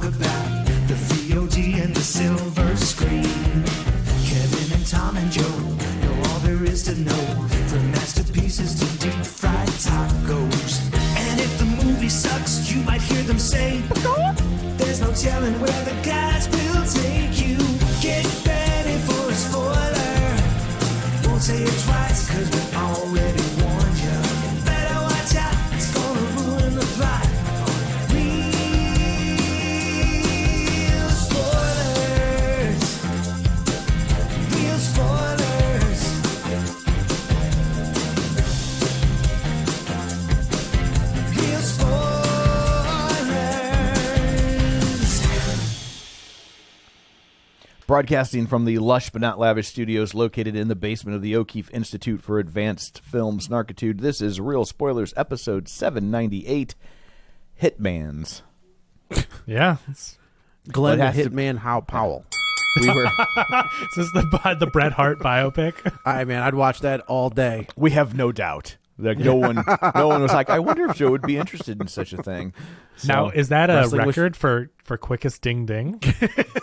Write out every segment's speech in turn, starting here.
about the VOD and the silver screen. Kevin and Tom and Joe know all there is to know, from masterpieces to deep fried tacos. And if the movie sucks, you might hear them say, there's no telling where the guys will take you. Get ready for a spoiler. Won't say it twice, cause we already warned you. Better watch out, it's gonna ruin the plot. Real spoilers. Real spoilers. Real spoilers. Broadcasting from the lush but not lavish studios located in the basement of the O'Keefe Institute for Advanced Film Snarkitude, this is Real Spoilers, episode 798, Hitmans. Yeah. Glen the What has to- Hitman Powell. We were Is this the Bret Hart biopic? I'd watch that all day. we have no doubt that no one was like, I wonder if Joe would be interested in such a thing. So, Now, is that a wrestling was- record for quickest ding ding?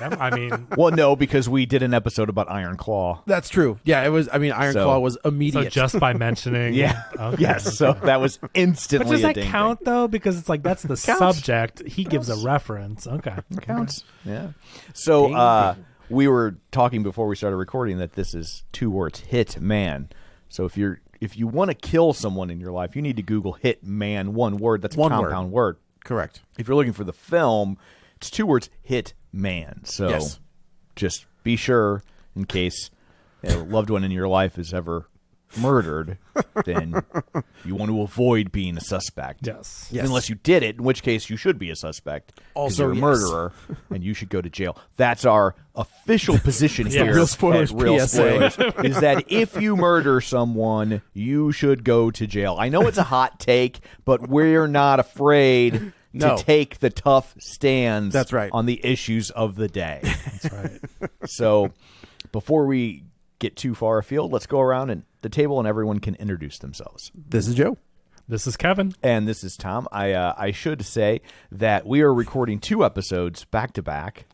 I mean, well, no, because we did an episode about Iron Claw. That's true. Yeah, it was. I mean, Iron So- Claw was so immediate. just by mentioning, Yeah. Okay. Yes. So that was instantly But does a that ding count though? Because it's like that's the Counts. subject. He gives a reference. Okay, ding. Counts. Yeah. So we were talking before we started recording that this is 2 words, hit man. So if you want to kill someone in your life, you need to Google hit man, one word. That's a One word. compound word. Correct. If you're looking for the film, it's 2 words, hit man. So Yes. just be sure in case a loved one in your life is ever murdered, then you want to avoid being a suspect. yes. Yes. Unless you did it, in which case you should be a suspect. 'Cause Also, you're a yes. murderer, and you should go to jail. That's our official position Yeah. here Real Spoilers at Real PSA. Spoilers, is that if you murder someone, you should go to jail. I know it's a hot take, but we're not afraid No. to take the tough stands That's right. on the issues of the day. That's right. So before we get too far afield, let's go around and the table and everyone can introduce themselves. This is Joe. This is Kevin. And this is Tom. I should say that we are recording 2 episodes back to back,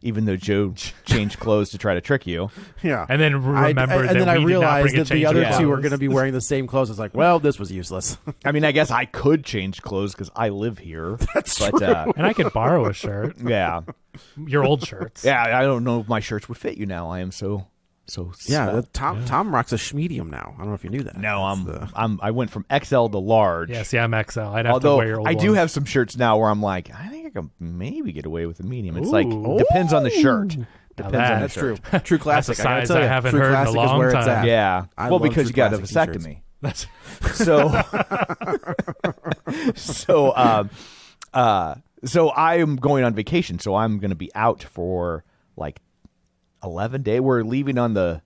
even though Joe changed clothes to try to trick you. Yeah. And then remember that and then I we did not realized bring a that the change other of two are clothes. going to be wearing the same clothes. It's like, well, this was useless. I mean, I guess I could change clothes because I live here. That's but, true. And I could borrow a shirt. Yeah. Your old shirts. Yeah, I don't know if my shirts would fit you now. I am so Yeah, small. Tom rocks a schmedium now. I don't know if you knew that. No, That's I went from XL to large. Yeah, see, I'm XL. I'd have Although to wear your old I do ones. have some shirts now where I'm like, I think I can maybe get away with a medium. It's Ooh. like depends on the shirt. Depends on the That's shirt. true. True classic. That's a I gotta size tell I you, haven't True heard in a classic is long where it's time. at. Yeah. I Well, love because True you got a Classic vasectomy. That's So I am going on vacation, so I'm going to be out for like 11 days. We're leaving on the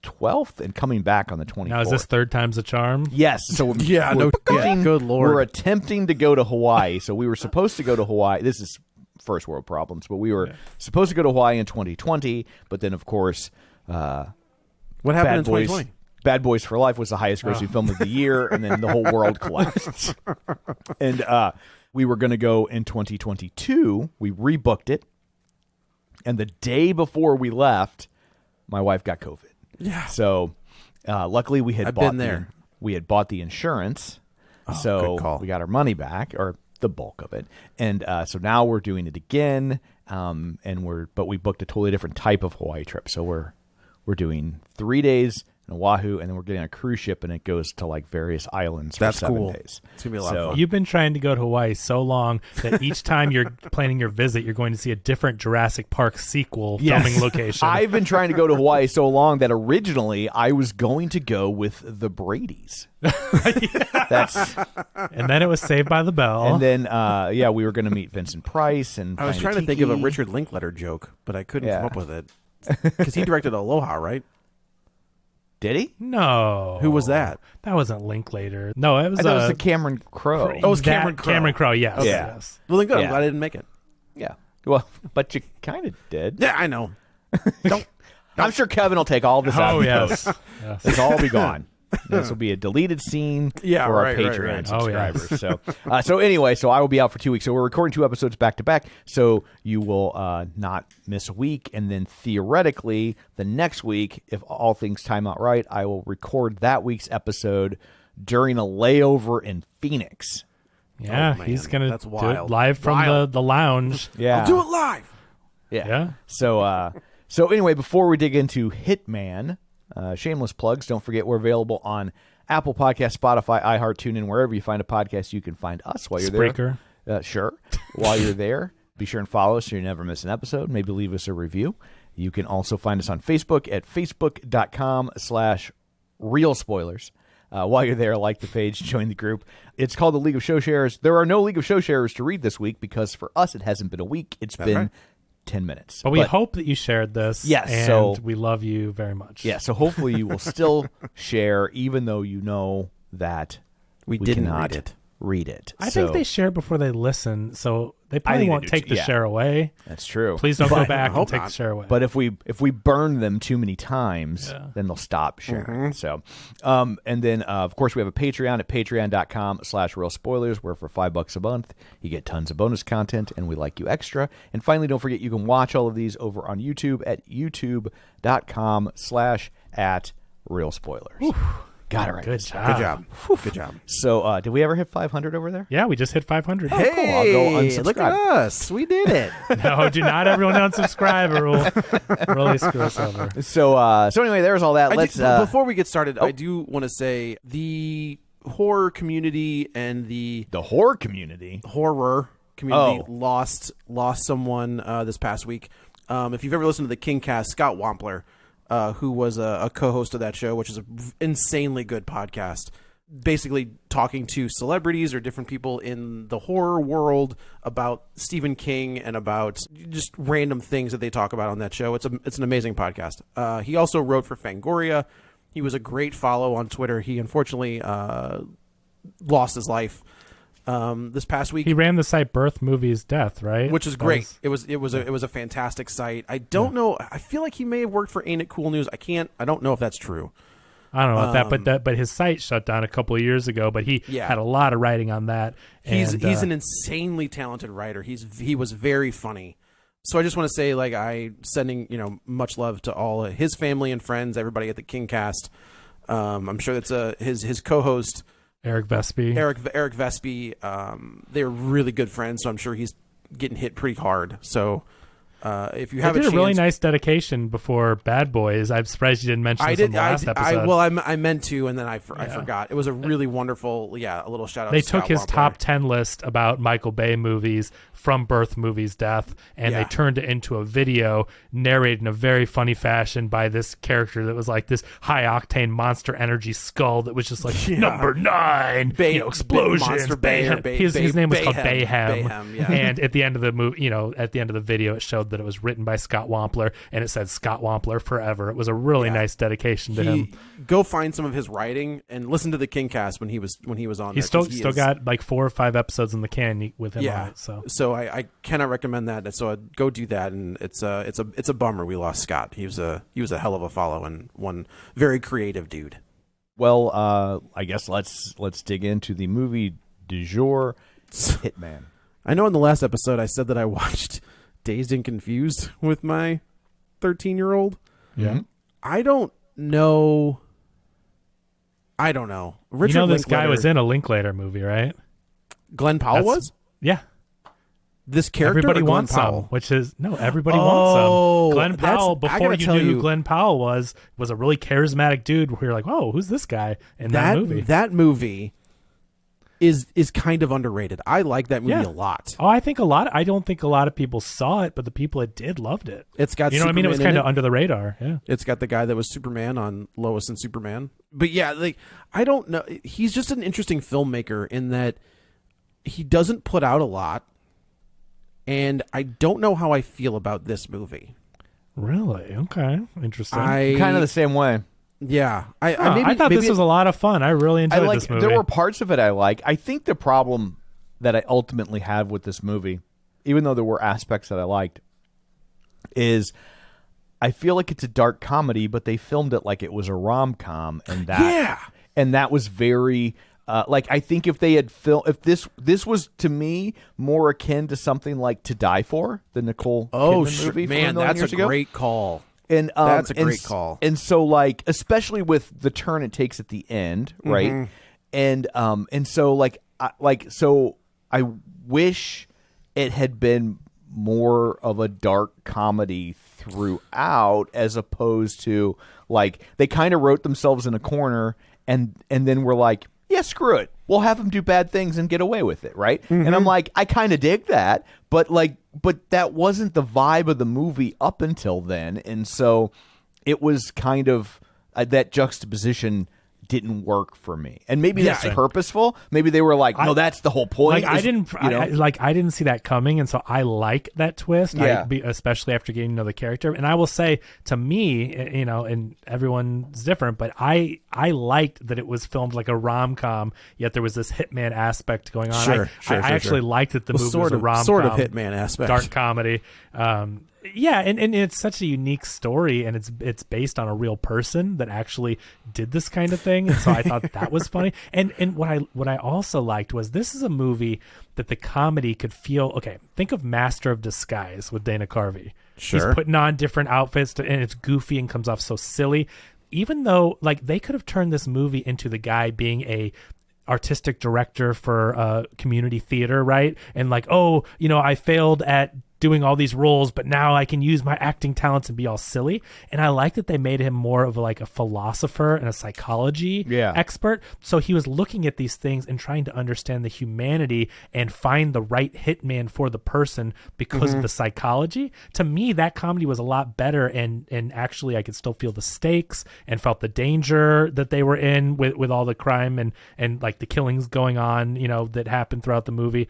12th and coming back on the 24th. now is this third time's a charm? Yes. So Yeah, we're no- yeah, attempting- good Lord. We're attempting to go to Hawaii. So we were supposed to go to Hawaii. This is first world problems, but we were supposed to go to Hawaii in 2020. But then, of course, What happened in 2020? Bad Boys for Life was the highest grossing film of the year, and then the whole world collapsed. And we were going to go in 2022. We rebooked it. And the day before we left, my wife got COVID. Yeah. So luckily we had I've bought been there. we had bought the insurance. good So call. we got our money back, or the bulk of it. And so now we're doing it again. But we booked a totally different type of Hawaii trip. So we're doing 3 days in Oahu, and then we're getting a cruise ship, and it goes to like various islands That's for 7 cool. days. It's gonna be a lot of fun. You've been trying to go to Hawaii so long that each time you're planning your visit, you're going to see a different Jurassic Park sequel filming location. I've been trying to go to Hawaii so long that originally I was going to go with the Bradys. That's And then it was Saved by the Bell. and then we were going to meet Vincent Price and I was Planet trying to think of a Tiki. Richard Linklater joke, but I couldn't Yeah. come up with it. Because he directed Aloha, right? Did he? no. Who was that? That wasn't Linklater. No, it was, I thought it was the Cameron Crowe. Oh, it was Cameron Crowe. Cameron Crowe, yes. Yeah. yes. Well, then good. Yeah. I'm glad I didn't make it. Yeah. Well, but you kind of did. Yeah, I know. Don't. I'm sure Kevin will take all this out. Oh, of yes. post. yes. It'll all be gone. This will be a deleted scene Yeah, for our right, Patreon right. subscribers. So anyway, so I will be out for 2 weeks. So we're recording 2 episodes back to back. So you will not miss a week, and then theoretically, the next week, if all things time out right, I will record that week's episode during a layover in Phoenix. Yeah, Oh, man. he's gonna That's do wild. it live from the lounge. Yeah, I'll do it live. Yeah. So anyway, before we dig into Hitman, shameless plugs. Don't forget we're available on Apple Podcasts, Spotify, iHeart, TuneIn, wherever you find a podcast. You can find us while you're Spreaker. there. Sure. While you're there, be sure and follow us so you never miss an episode. Maybe leave us a review. You can also find us on Facebook at facebook.com/realspoilers. While you're there, like the page, join the group. It's called the League of Show Sharers. There are no League of Show Sharers to read this week because for us it hasn't been a week. It's been right. 10 minutes. But we hope that you shared this. Yes, and so- we love you very much. Yeah, so hopefully you will still share, even though you know that We didn't cannot read it. read it. I So think they share before they listen, so they I probably think they won't do take too, the yeah. share away. that's true. Please don't go But- back I and hope take the not. share away. But if we burn them too many times, then they'll stop sharing. So, and then of course we have a Patreon at patreon.com/realspoilers, where for $5 a month you get tons of bonus content, and we like you extra. And finally, don't forget you can watch all of these over on YouTube at youtube.com/@realspoilers. Got it right. Good this job. time. Good job. Good job. So, did we ever hit 500 over there? Yeah, we just hit 500. Hey, cool. I'll go unsubscribe. Look at us. We did it. No, do not everyone unsubscribe or we'll really screw us over. So anyway, there's all that. Let's Before we get started, I do want to say the horror community and the horror community. horror community Oh. lost someone this past week. If you've ever listened to the Kingcast, Scott Wampler, who was a co-host of that show, which is an insanely good podcast, basically talking to celebrities or different people in the horror world about Stephen King and about just random things that they talk about on that show. It's an amazing podcast. He also wrote for Fangoria. He was a great follow on Twitter. He unfortunately lost his life this past week. He ran the site Birth Movies Death, right? Which is That great. It was a fantastic site. I don't know. I feel like he may have worked for Ain't It Cool News. I don't know if that's true. I don't know about that, but his site shut down a couple of years ago. But he Yeah. had a lot of writing on that. He's and, an insanely talented writer. He was very funny. So I just want to say, like, sending much love to all of his family and friends, everybody at the Kingcast. I'm sure that's his co-host Eric Vespi. Eric Vespi. They're really good friends, so I'm sure he's getting hit pretty hard. So if you have They a did chance, a really nice dedication before Bad Boys. I'm surprised you didn't mention this in the last episode. I meant to, and then I forgot. It was a really wonderful, a little shout out. They to took Scott his Wampler. top 10 list about Michael Bay movies from Birth Movies Death, and they turned it into a video narrated in a very funny fashion by this character that was like this high-octane Monster Energy skull that was just like, number 9, explosions. Monster Bay or his name was called Bayhem. Bayhem. Yeah. And at the end of the movie, at the end of the video, it showed that it was written by Scott Wampler, and it said Scott Wampler forever. It was a really nice dedication to him. Go find some of his writing and listen to the Kingcast when he was on. He's still got like 4 or 5 episodes in the can with him on it. So I cannot recommend that. So I'd go do that, and it's a bummer we lost Scott. He was a hell of a follow and one very creative dude. Well, I guess let's dig into the movie du jour, Hitman. I know in the last episode I said that I watched Dazed and Confused with my 13-year-old. Yeah. I don't know. Richard this guy Linklater- was in a Linklater movie, right? Glen Powell was? Yeah. This character Everybody or Glen wants Powell? some, which is everybody wants some. Glen that's- Powell, I before gotta you tell knew who you- Glen Powell was a really charismatic dude where you're like, oh, who's this guy in that movie? That movie is kind of underrated. I like that movie a lot. Oh, I don't think a lot of people saw it, but the people that did loved it. It's got You know what I mean? It was Superman kind in of under the radar. Yeah. It's got the guy that was Superman on Lois and Superman. But yeah, like I don't know. He's just an interesting filmmaker in that he doesn't put out a lot. And I don't know how I feel about this movie. Really? Okay. Interesting. Kind of the same way. Yeah. I thought this was a lot of fun. I really enjoyed this movie. There were parts of it I like. I think the problem that I ultimately have with this movie, even though there were aspects that I liked, is I feel like it's a dark comedy, but they filmed it like it was a rom-com, and that was very like, I think if they had if this was to me more akin to something like To Die For, the Nicole Kidman movie, man, from that's a ago. great call. And that's a great call. And so, like, especially with the turn it takes at the end, right? And so, like, I wish it had been more of a dark comedy throughout, as opposed to, like, they kind of wrote themselves in a corner, and then we're like, yeah, screw it, we'll have them do bad things and get away with it, right? And I'm like, I kind of dig that, but that wasn't the vibe of the movie up until then, and so it was kind of that juxtaposition didn't work for me. And maybe that's purposeful. Maybe they were like, no, that's the whole point. Like, I didn't see that coming, and so I like that twist. Yeah. Especially after getting to know the character. And I will say, to me, and everyone's different, but I liked that it was filmed like a rom-com, yet there was this hitman aspect going on. I actually liked that the movie was a rom-com, sort of hitman aspect, dark comedy. Yeah, and it's such a unique story, and it's based on a real person that actually did this kind of thing, and so I thought that was funny. And what I also liked was, this is a movie that the comedy could feel, okay, think of Master of Disguise with Dana Carvey. Sure. He's putting on different outfits, and it's goofy and comes off so silly. Even though, like, they could have turned this movie into the guy being a artistic director for community theater, right? And like, oh, I failed at doing all these roles, but now I can use my acting talents and be all silly. And I like that they made him more of a philosopher and a psychology expert. So he was looking at these things and trying to understand the humanity and find the right hitman for the person because of the psychology. To me, that comedy was a lot better, and actually I could still feel the stakes and felt the danger that they were in with all the crime and like the killings going on, that happened throughout the movie.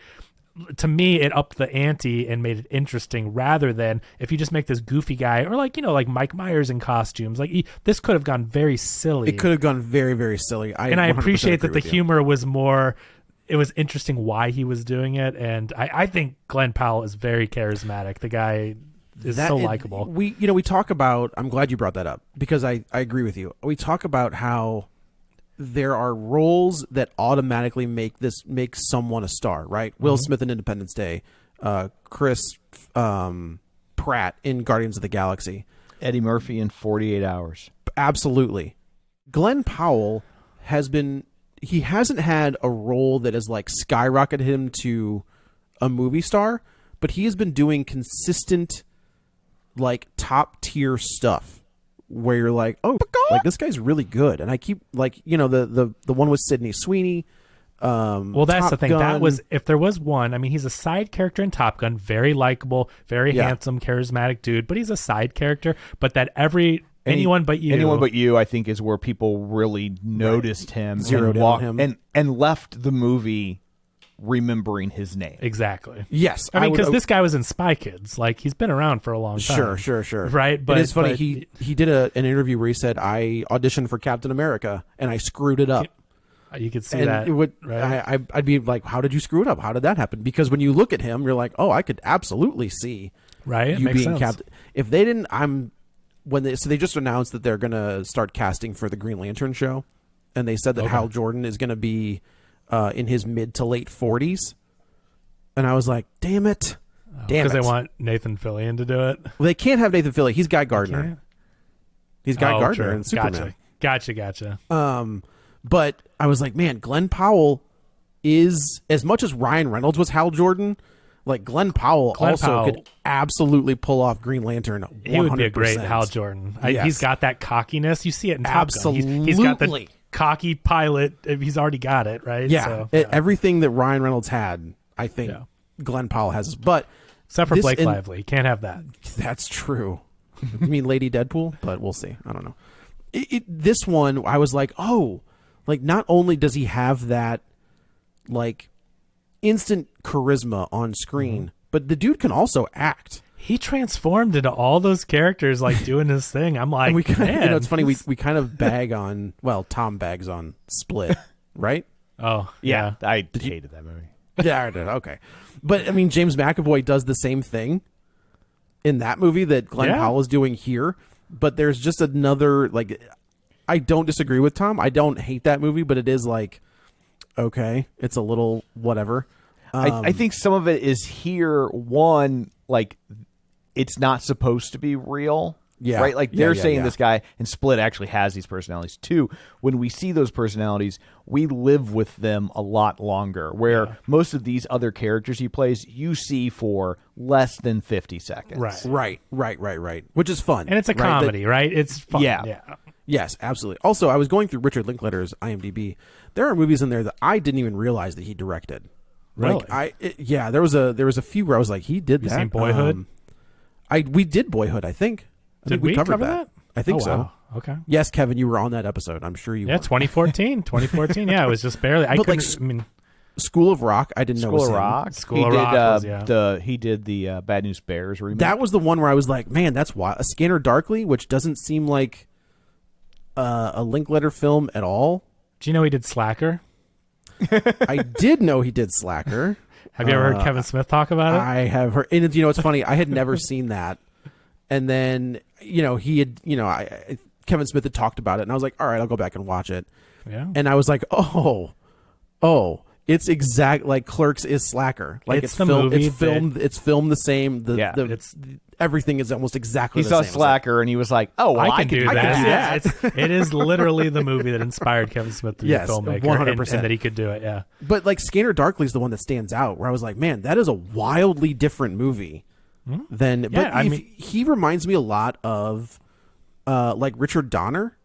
To me, it upped the ante and made it interesting, rather than if you just make this goofy guy, or like Mike Myers in costumes. Like, this could have gone very silly. It could have gone very, very silly. I appreciate that the humor was more. It was interesting why he was doing it, and I think Glen Powell is very charismatic. The guy is so likable. We talk about. I'm glad you brought that up, because I agree with you. We talk about how there are roles that automatically make someone a star, right? Will Smith in Independence Day, Chris Pratt in Guardians of the Galaxy, Eddie Murphy in 48 Hours. Absolutely. Glen Powell he hasn't had a role that has like skyrocketed him to a movie star, but he has been doing consistent, like, top tier stuff where you're like, oh, like, this guy's really good. And I keep, like, the one with Sydney Sweeney. Well, that's Top the thing. Gun. That was, if there was one, I mean, he's a side character in Top Gun, very likable, very handsome, charismatic dude, but he's a side character. But that Anyone But You, I think, is where people really noticed him, zeroed in on him, and left the movie remembering his name. Exactly. Yes. I mean, because this guy was in Spy Kids. Like, he's been around for a long time. Sure. Right? But it's funny. He did an interview where he said, I auditioned for Captain America and I screwed it up. You could see and that. It would, right? I'd be like, how did you screw it up? How did that happen? Because when you look at him, you're like, oh, I could absolutely see you being sense. Captain. If they didn't, they just announced that they're going to start casting for the Green Lantern show. And they said that Hal Jordan is going to be in his mid to late 40s. And I was like, damn it. Because they want Nathan Fillion to do it. Well, they can't have Nathan Fillion. He's Guy Gardner. He's Guy Gardner in Superman. Gotcha. But I was like, man, Glen Powell is, as much as Ryan Reynolds was Hal Jordan, like, Glen Powell could absolutely pull off Green Lantern 100%. He would be a great Hal Jordan. Yes. He's got that cockiness. You see it in Top Absolutely. Gun. He's got the cocky pilot. He's already got it, right? Yeah. So, everything that Ryan Reynolds had, I think Glen Powell has. But except for Blake Lively. Can't have that. That's true. You mean Lady Deadpool? But we'll see. I don't know. This one, I was like, oh, like, not only does he have that, like, instant charisma on screen, but the dude can also act. He transformed into all those characters, like, doing his thing. I'm like, man. It's funny. We kind of bag on, Tom bags on Split, right? Oh, yeah. I hated that movie. Yeah, I did. Okay. But, I mean, James McAvoy does the same thing. in that movie that Glen Powell is doing here. But there's just another, like, I don't disagree with Tom. I don't hate that movie, but it is like, okay, it's a little whatever. I think some of it is here. One, like, it's not supposed to be real. Yeah. Right? Like, they're saying this guy in Split actually has these personalities. Two, when we see those personalities, we live with them a lot longer, where most of these other characters he plays, you see for less than 50 seconds. Right. Which is fun. And it's a comedy, right? It's fun. Yeah. Yes, absolutely. Also, I was going through Richard Linklater's IMDb. There are movies in there that I didn't even realize that he directed. Really? Like, there was a few where I was like, he did that. You seen Boyhood? We did Boyhood, I think. Did we covered cover that? I think Oh, so. wow. Okay. Yes, Kevin, you were on that episode. I'm sure you were. 2014. Yeah, it was just barely. School of Rock, I didn't know was School of him. Rock. School of Rock was, He did the Bad News Bears remake. That was the one where I was like, man, that's wild. A Scanner Darkly, which doesn't seem like a Linklater film at all. Do you know he did Slacker? I did know he did Slacker. Have you ever heard Kevin Smith talk about it? I have heard. And it's funny. I had never seen that. And then, he had, Kevin Smith had talked about it. And I was like, all right, I'll go back and watch it. Yeah. And I was like, oh, it's exact like Clerks is Slacker. Like It's the movie it's filmed the same. Everything is almost exactly he the saw same. Slacker and he was like, oh, well, I can do that. that. It is literally the movie that inspired Kevin Smith to be a filmmaker. 100%. And that he could do it, yeah. But like Scanner Darkly is the one that stands out where I was like, man, that is a wildly different movie than, he reminds me a lot of like Richard Donner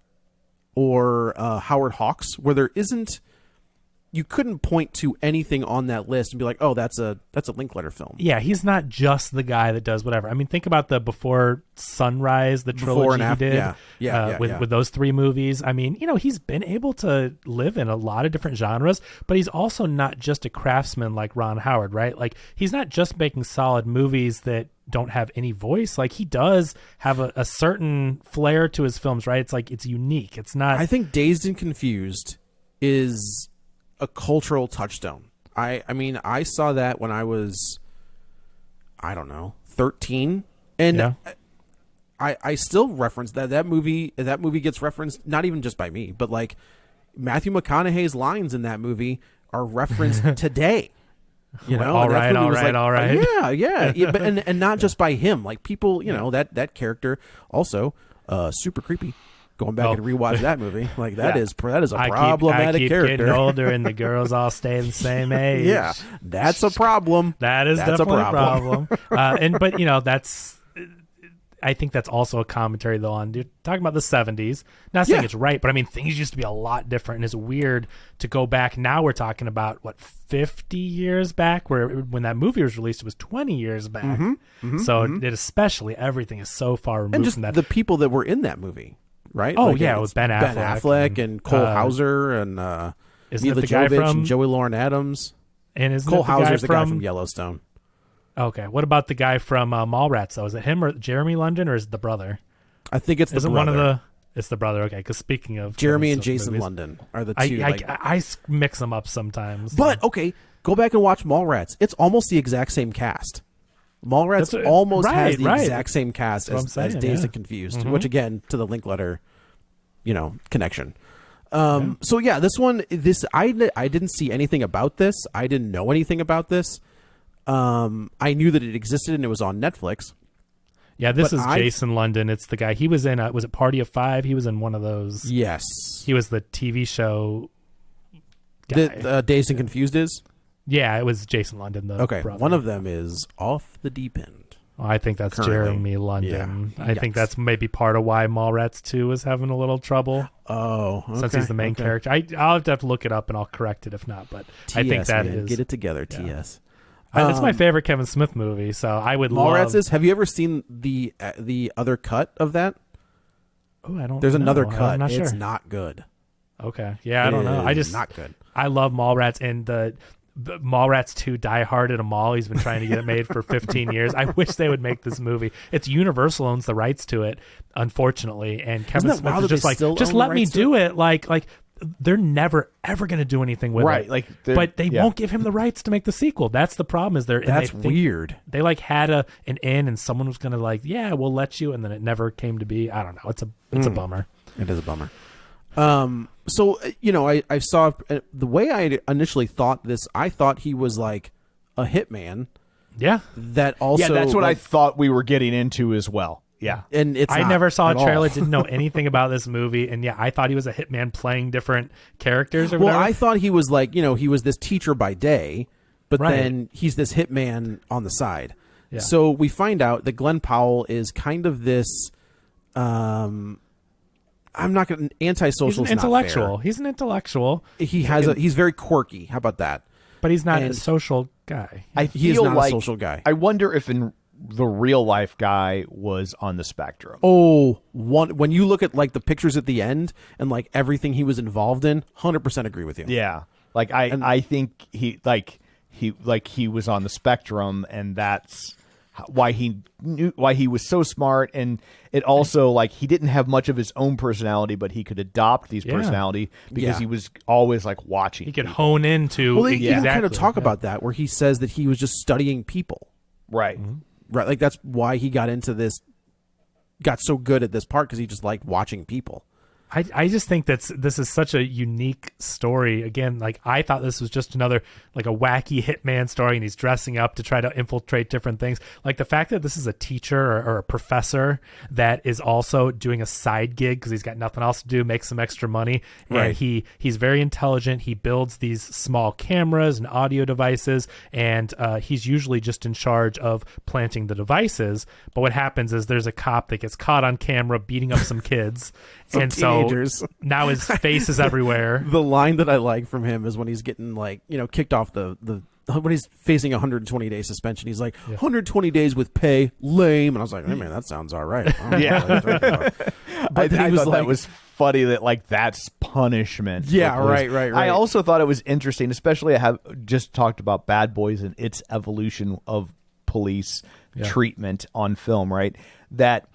or Howard Hawks, where there isn't, you couldn't point to anything on that list and be like, oh, that's a Linklater film. Yeah, he's not just the guy that does whatever. I mean, think about the Before Sunrise, the trilogy he did with those three movies. I mean, he's been able to live in a lot of different genres, but he's also not just a craftsman like Ron Howard, right? Like, he's not just making solid movies that don't have any voice. Like, he does have a certain flair to his films, right? It's like, it's unique. It's not... I think Dazed and Confused is a cultural touchstone. I mean, I saw that when I was, I don't know, 13, and I still reference that movie. That movie gets referenced not even just by me, but like Matthew McConaughey's lines in that movie are referenced today. All right. Yeah, but and not just by him. Like, people, that character also super creepy. Going back and rewatch that movie, like that is a problematic I keep character. Getting older, and the girls all stay the same age. Yeah, that's a problem. That's definitely a problem. But that's. I think that's also a commentary, though, on talking about the 70s. Not saying it's right, but I mean, things used to be a lot different, and it's weird to go back. Now we're talking about 50 years back, where when that movie was released, it was 20 years back. It especially, everything is so far removed and just from that. The people that were in that movie. Right? Oh, it was Ben Affleck and Cole Hauser and Mila Jovovich and Joey Lauren Adams. And isn't Cole Hauser's the guy from Yellowstone. Okay, what about the guy from Mallrats? Though, is it him or Jeremy London, or is it the brother? I think it's the brother. One of the? It's the brother. Okay, because speaking of Jeremy and Jason London are the two. I mix them up sometimes. But okay, go back and watch Mallrats. It's almost the exact same cast. Mallrats almost has the exact same cast as Dazed and Confused, which again, to the Linklater, connection. So yeah, I didn't see anything about this. I didn't know anything about this. I knew that it existed and it was on Netflix. Yeah, this is Jason London. It's the guy. He was in, was it Party of Five? He was in one of those. Yes. He was the TV show guy. The Dazed and Confused is? Yeah, it was Jason London, the brother. One of them is Off the Deep End. Oh, I think that's Jeremy London. Yeah. I think that's maybe part of why Mallrats 2 is having a little trouble. Oh, okay. Since he's the main character. I'll have to look it up and I'll correct it if not. But TS, I think that is. Get it together, TS. It's my favorite Kevin Smith movie, so I would Mallrats love... Have you ever seen the other cut of that? Oh, I don't There's know. another cut. I'm not sure. It's not good. Okay. Yeah, I don't know. Not good. I love Mallrats, and the Mallrats 2 Die Hard at a Mall. He's been trying to get it made for 15 years. I wish they would make this movie. It's Universal owns the rights to it, unfortunately, and Kevin Smith is just like, just let me do it. Like they're never ever going to do anything with Right, it. like, but they yeah. won't give him the rights to make the sequel. That's the problem. That's weird. They like had an in, and someone was going to like, yeah, we'll let you, and then it never came to be. I don't know. It's a bummer. It is a bummer. So I saw the way I initially thought this. I thought he was like a hitman. Yeah. That also. Yeah, that's what I like, thought we were getting into as well. Yeah. And it's. I not never saw a at all. trailer, didn't know anything about this movie, and yeah, I thought he was a hitman playing different characters or whatever. Well, I thought he was like he was this teacher by day, but Right. then he's this hitman on the side. Yeah. So we find out that Glen Powell is kind of this. I'm not going to antisocial. He's an intellectual. He's an intellectual, He's very quirky. How about that? but he's not a And- social guy. I He is feel not like a social guy. I wonder if in the real life guy was on the spectrum. When you look at like the pictures at the end and like everything he was involved in, 100% agree with you. Yeah. Like I think he was on the spectrum, and that's why he was so smart. And it also like he didn't have much of his own personality, but he could adopt these Yeah. personality because Yeah. he was always like watching. He could people. hone into Well, they exactly. even kind of talk about that where he says that he was just studying people. Right. Right, like that's why he got into this, got so good at this part because he just liked watching people. I just think this is such a unique story. Again, like I thought this was just another like a wacky hitman story, and he's dressing up to try to infiltrate different things. Like the fact that this is a teacher or a professor that is also doing a side gig because he's got nothing else to do, make some extra money. Right. And he's very intelligent. He builds these small cameras and audio devices, and he's usually just in charge of planting the devices. But what happens is there's a cop that gets caught on camera beating up some kids, and teenagers. so now his face is everywhere. The line that I like from him is when he's getting like kicked off the when he's facing a 120-day suspension. He's like 120 days with pay, lame. And I was like, hey man, that sounds all right. I don't know what you're talking about. But then I he was thought like- that was funny that like that's punishment. for Yeah, police. right. I also thought it was interesting, especially I have just talked about Bad Boys and its evolution of police treatment on film, right? That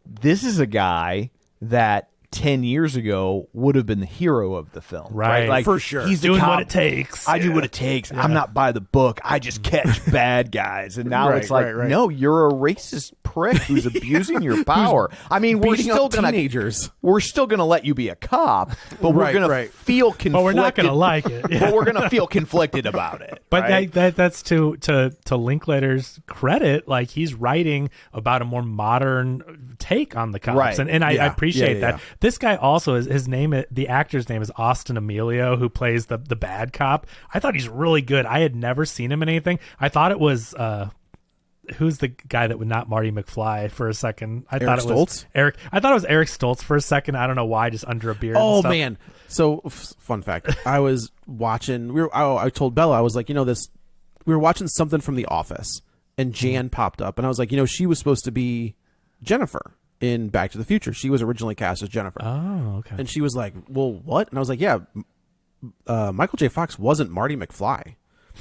this is a guy that 10 years ago would have been the hero of the film. Right. Like, For sure. He's the Doing cop. what it takes. I do what it takes. I'm not by the book. I just catch bad guys. And now Right, it's like, right. no, you're a racist prick who's abusing your power. I mean, we're beating still up gonna teenagers. we're still gonna let you be a cop, but we're Right, gonna right. feel conflicted. But we're not going to like it. But we're gonna feel conflicted about it. But right? that's to Linklater's credit. Like he's writing about a more modern take on the cops, Right. and I Yeah. appreciate Yeah. that. This guy also is his name. The actor's name is Austin Amelio, who plays the bad cop. I thought he's really good. I had never seen him in anything. I thought it was who's the guy that would not Marty McFly for a second. I thought it was Stoltz? Eric. I thought it was Eric Stoltz for a second. I don't know why, just under a beard. Oh and stuff. man! So fun fact: I was watching. I told Bella I was like, this. We were watching something from The Office, and Jan popped up, and I was like, she was supposed to be Jennifer in Back to the Future. She was originally cast as Jennifer. Oh, okay. And she was like, well, what? And I was like, yeah, Michael J. Fox wasn't Marty McFly.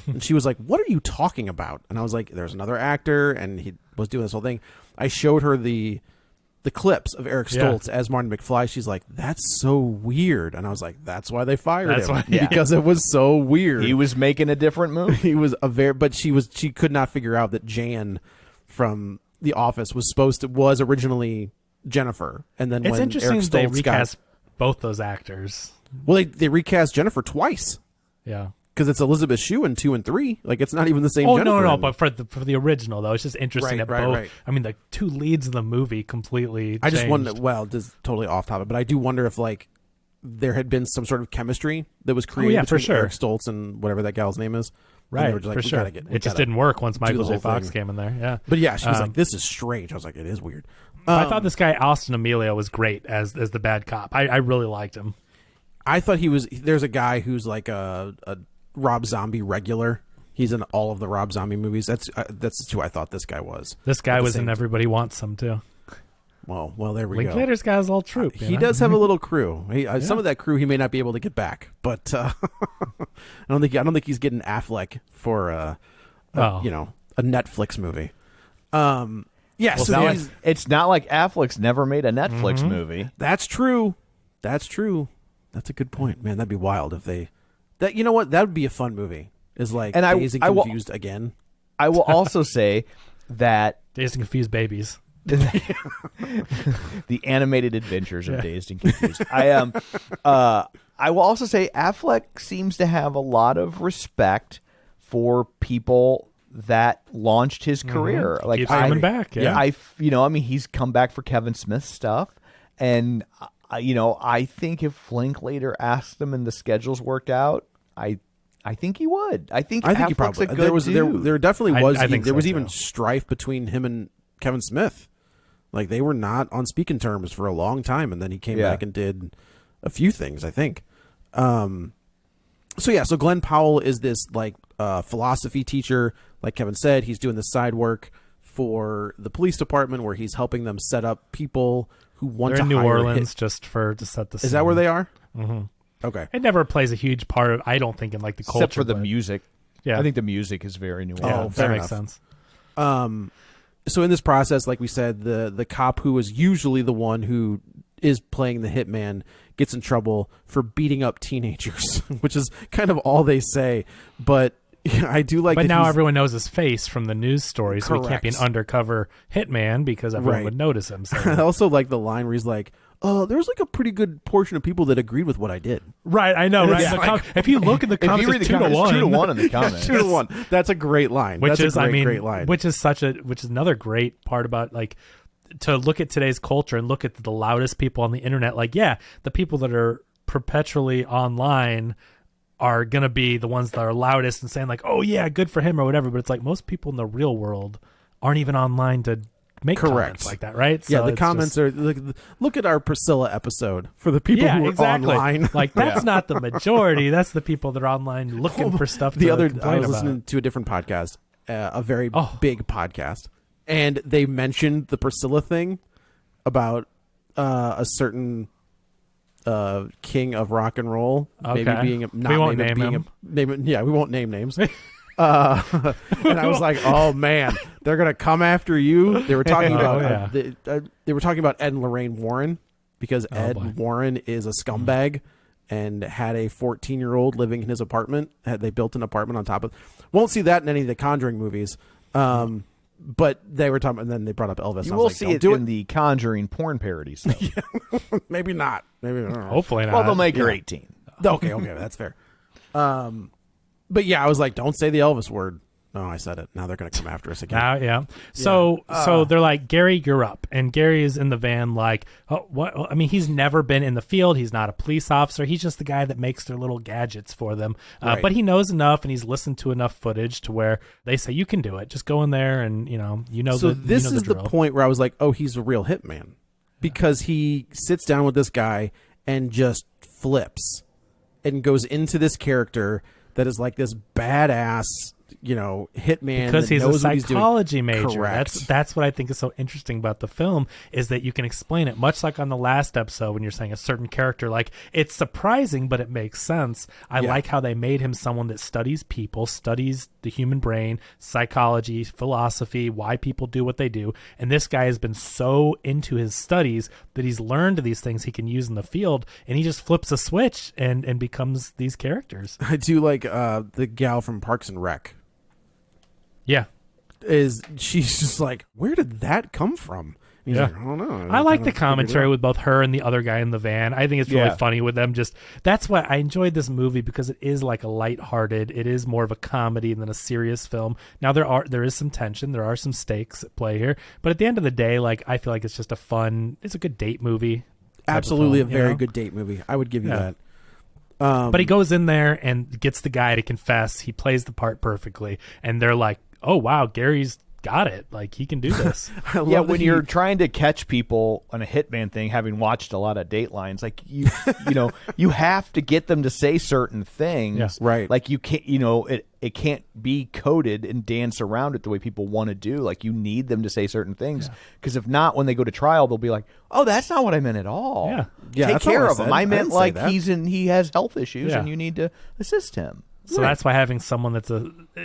And she was like, what are you talking about? And I was like, there's another actor, and he was doing this whole thing. I showed her the clips of Eric Stoltz as Marty McFly. She's like, that's so weird. And I was like, that's why they fired That's him. why- yeah. Because it was so weird. he was making a different move. He was but she could not figure out that Jan from The Office was originally Jennifer. And then It's when interesting Eric that they Stoltz recast both those actors. well, they recast Jennifer twice. Yeah. Because it's Elizabeth Shue in 2 and 3. Like, it's not even the same Oh Jennifer. no! in- But for the original though, it's just interesting Right, that right, both. right. I mean, the two leads of the movie completely. I just changed. wonder, well, this is totally off topic, but I do wonder if, like, there had been some sort of chemistry that was created for between sure. Eric Stoltz and whatever that gal's name is. And they Right, were just like, for we sure. gotta we It just gotta didn't work once do Michael the J. whole Fox thing. came in there. Yeah, But yeah, she was like, this is strange. I was like, it is weird. I thought this guy Austin Amelio was great as the bad cop. I really liked him. I thought he was. There's a guy who's like a Rob Zombie regular. He's in all of the Rob Zombie movies. That's who I thought this guy was. This guy At the was same in Everybody Wants Some too. Well, there we go. Linklater's got his whole troop. you He know? does have a little crew. Some of that crew he may not be able to get back, but I don't think he's getting Affleck for a Netflix movie. Yeah, Well, so it's not like Affleck's never made a Netflix movie. that's true. That's true. That's a good point, man. That'd be wild if they. That you know what? That would be a fun movie. Is like And Dazed and Confused again. I will also say that Dazed and Confused babies. the animated adventures of Dazed and Confused. I will also say Affleck seems to have a lot of respect for people that launched his career. Like Keeps coming back. Yeah. He's come back for Kevin Smith stuff, and I think if Linklater asked him and the schedules worked out, I think he would. I think he Affleck's probably. a good dude. There definitely was. I think there so, was too. even strife between him and Kevin Smith. Like they were not on speaking terms for a long time, and then he came back and did a few things. I think. So Glen Powell is this like philosophy teacher. Like Kevin said, he's doing the side work for the police department where he's helping them set up people who want They're to in New hire Orleans to set the scene. Is that where they are? Mm-hmm. Okay. It never plays a huge part of, I don't think, in like the culture. Except for the music. Yeah. I think the music is very New Yeah, Orleans. that makes sense. So in this process, like we said, the cop who is usually the one who is playing the hitman gets in trouble for beating up teenagers, which is kind of all they say. But I do like. But that now everyone knows his face from the news story, so he Correct. can't be an undercover hitman because everyone would notice him. I So. also like the line where he's like, there's like a pretty good portion of people that agreed with what I did. Right, I know. Right, it's The like- if you look in the comments, it's 2-1. 2-1 in the comments. 2-1. That's a great line. Which That's is, a great line. which is another great part about like to look at today's culture and look at the loudest people on the internet. Like, yeah, the people that are perpetually online are gonna be the ones that are loudest and saying like, "Oh yeah, good for him" or whatever. But it's like most people in the real world aren't even online to make comments like that, right? Yeah, So the it's comments just, are look at our Priscilla episode for the people who are online. Like that's not the majority. That's the people that are online looking for stuff. I was complain listening about. to a different podcast, a very big podcast, and they mentioned the Priscilla thing about a certain king of rock and roll, maybe Okay. being not We won't maybe name being him. yeah, we won't name names. And I was like, "Oh man, they're gonna come after you." They were talking about they were talking about Ed and Lorraine Warren because Ed Warren is a scumbag and had a 14-year-old living in his apartment. They built an apartment on top of. Won't see that in any of the Conjuring movies. But they were talking, and then they brought up Elvis. You will see it in the Conjuring porn parodies. Though. Maybe not. Maybe I don't know. Hopefully not. Well, they'll make her 18. Okay, that's fair. But yeah, I was like, don't say the Elvis word. No, I said it. Now they're going to come after us again. Yeah. So they're like, Gary, you're up. And Gary is in the van like, oh, what? I mean, he's never been in the field. He's not a police officer. He's just the guy that makes their little gadgets for them. Right. But he knows enough and he's listened to enough footage to where they say, you can do it. Just go in there and, So this is the point where I was like, oh, he's a real hitman. Because he sits down with this guy and just flips and goes into this character that is like this badass, hitman because that he's knows a what he's doing. psychology major. Correct. That's what I think is so interesting about the film is that you can explain it much like on the last episode when you're saying a certain character, like it's surprising but it makes sense. I like how they made him someone that studies people, studies the human brain, psychology, philosophy, why people do what they do, and this guy has been so into his studies that he's learned these things he can use in the field, and he just flips a switch and becomes these characters. I do like the gal from Parks and Rec. Yeah. She's just like, where did that come from? He's like, I don't know. I like the commentary with both her and the other guy in the van. I think it's really funny with them. Just that's why I enjoyed this movie because it is like a lighthearted. It is more of a comedy than a serious film. Now there is some tension. There are some stakes at play here, but at the end of the day, like I feel like it's just it's a good date movie. Absolutely film, a very good date movie. I would give you that. But he goes in there and gets the guy to confess. He plays the part perfectly, and they're like, "Oh wow, Gary's got it. Like he can do this." When you're trying to catch people on a hitman thing, having watched a lot of Datelines, like you have to get them to say certain things, Yeah. Right. Like you can't, it can't be coded and dance around it the way people want to do. Like you need them to say certain things because if not, when they go to trial, they'll be like, "Oh, that's not what I meant at all." Yeah. Yeah, take that's not care what I of him. said. I I meant didn't say like that. he has health issues Yeah. and you need to assist him. So that's why having someone that's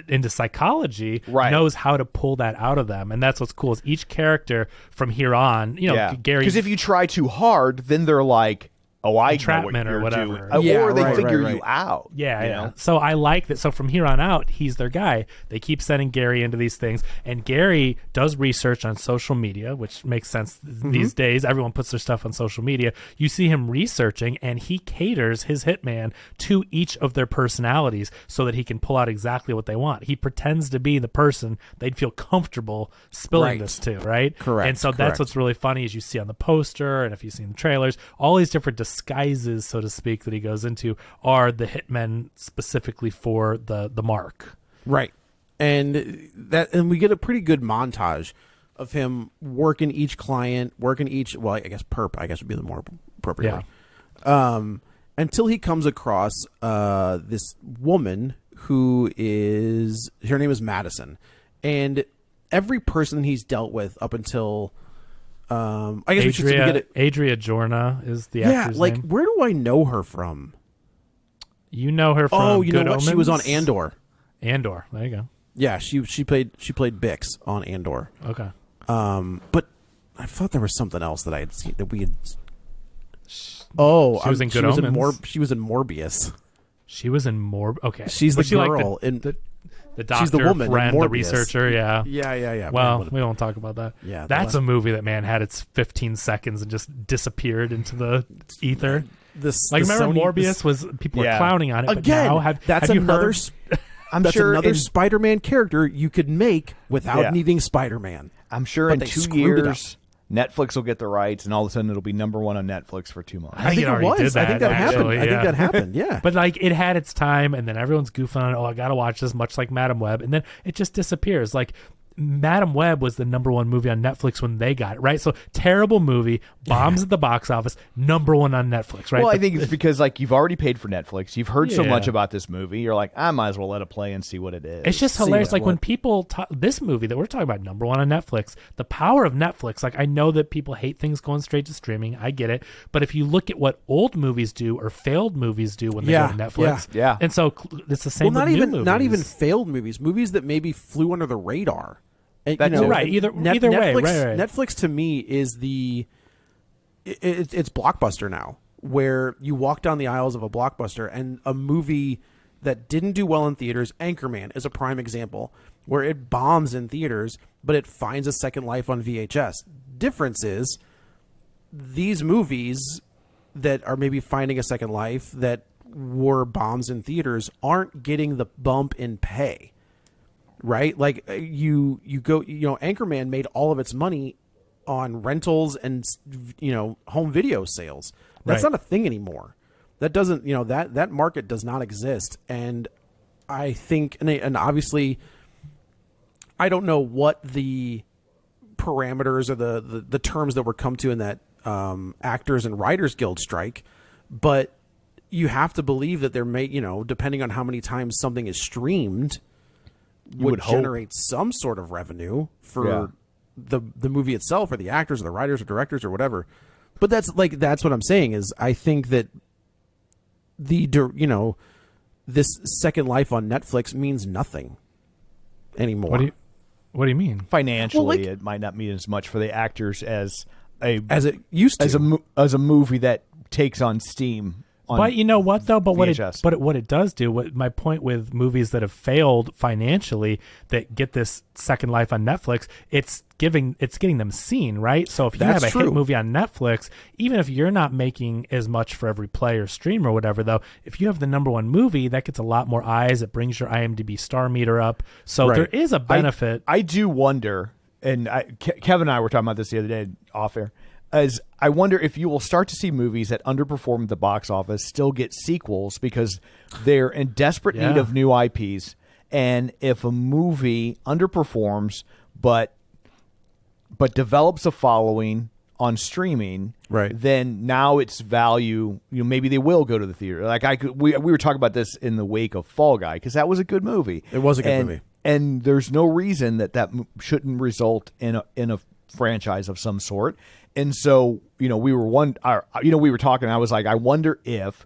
into psychology knows how to pull that out of them, and that's what's cool. Is each character from here on, Gary. Because if you try too hard, then they're like, I know what entrapment or you're whatever. doing. Yeah, Or they right, figure right, you right. out. Yeah, you yeah. know? So I like that. So from here on out, he's their guy. They keep sending Gary into these things, and Gary does research on social media, which makes sense these days. Everyone puts their stuff on social media. You see him researching, and he caters his hitman to each of their personalities so that he can pull out exactly what they want. He pretends to be the person they'd feel comfortable spilling Right. this to, right? Correct, And so that's correct. what's really funny is you see on the poster, and if you've seen the trailers, all these different disguises, so to speak, that he goes into are the hitmen specifically for the mark. Right. And we get a pretty good montage of him working each client, well, I guess perp, I guess would be the more appropriate word. Until he comes across this woman who is, her name is Madison. And every person he's dealt with up until I guess we should get it. Adria Jorna is the Yeah, actor's like name. where do I know her from? You know her from Oh, you Good know what? She was on Omens? Andor. Andor. There you go. Yeah, she played Bix on Andor. Okay. But I thought there was something else that I had seen that we had. Oh, She was in Good Omens? She was in Morbius. She was in Okay. She's Was the she girl like in. the doctor she's the woman in friend, the Morbius. researcher. Yeah. Yeah. Well, we won't talk about that. Yeah, That's a movie that, man, had its 15 seconds and just disappeared into the ether. Like, remember Morbius was people were clowning on it. Again, but now that's have you another. heard? That's sure another in- Spider-Man character you could make without Yeah. needing Spider-Man. I'm sure But in they 2 screwed it years, Netflix will get the rights, and all of a sudden it'll be #1 on Netflix for 2 months. I think it already did I think that happened. actually, I think yeah. that happened. Yeah. But like it had its time, and then everyone's goofing on it. Oh, I gotta watch this, much like Madam Web, and then it just disappears. Like Madam Web was the #1 movie on Netflix when they got it, right? So terrible movie, bombs at the box office, #1 on Netflix, right? Well, I But- think it's because like you've already paid for Netflix, you've heard so Yeah. much about this movie, you're like, I might as well let it play and see what it is. it's just See hilarious. what's Like when what. people talk this movie that we're talking about, #1 on Netflix, the power of Netflix. Like I know that people hate things going straight to streaming. I get it. But if you look at what old movies do or failed movies do when they go to Netflix, yeah. and so it's the same. Well, with new not even movies. failed movies that maybe flew under the radar. And, That's You're right. Either way, Netflix, right. Netflix to me is it's Blockbuster now, where you walk down the aisles of a Blockbuster and a movie that didn't do well in theaters. Anchorman is a prime example where it bombs in theaters, but it finds a second life on VHS. Difference is these movies that are maybe finding a second life that were bombs in theaters aren't getting the bump in pay. Right? Like you go, Anchorman made all of its money on rentals and, home video sales. That's Right. not a thing anymore. That doesn't, that market does not exist. And I think, and obviously I don't know what the parameters or the terms that were come to in that Actors and Writers Guild strike, but you have to believe that there may, depending on how many times something is streamed, would hope. generate some sort of revenue for Yeah. the movie itself, or the actors or the writers or directors or whatever. But that's what I'm saying is I think that this second life on Netflix means nothing anymore. What do you mean? Financially, Well, like- it might not mean as much for the actors as a as it used to. as a movie that takes on steam. But you know what though? But VHS. what it does do. What my point with movies that have failed financially that get this second life on Netflix, it's getting them seen, right? So if you That's have a true. hit movie on Netflix, even if you're not making as much for every play or stream or whatever, though, if you have the #1 movie, that gets a lot more eyes. It brings your IMDb star meter up. So Right. there is a benefit. I do wonder, and Kevin and I were talking about this the other day off air, as I wonder if you will start to see movies that underperform at the box office still get sequels because they're in desperate need Yeah. of new IPs. And if a movie underperforms but develops a following on streaming, Right. then now its value, maybe they will go to the theater. Like we were talking about this in the wake of Fall Guy because that was a good movie. It was a good movie. And there's no reason that shouldn't result in a franchise of some sort. And so, we were talking. I was like, I wonder if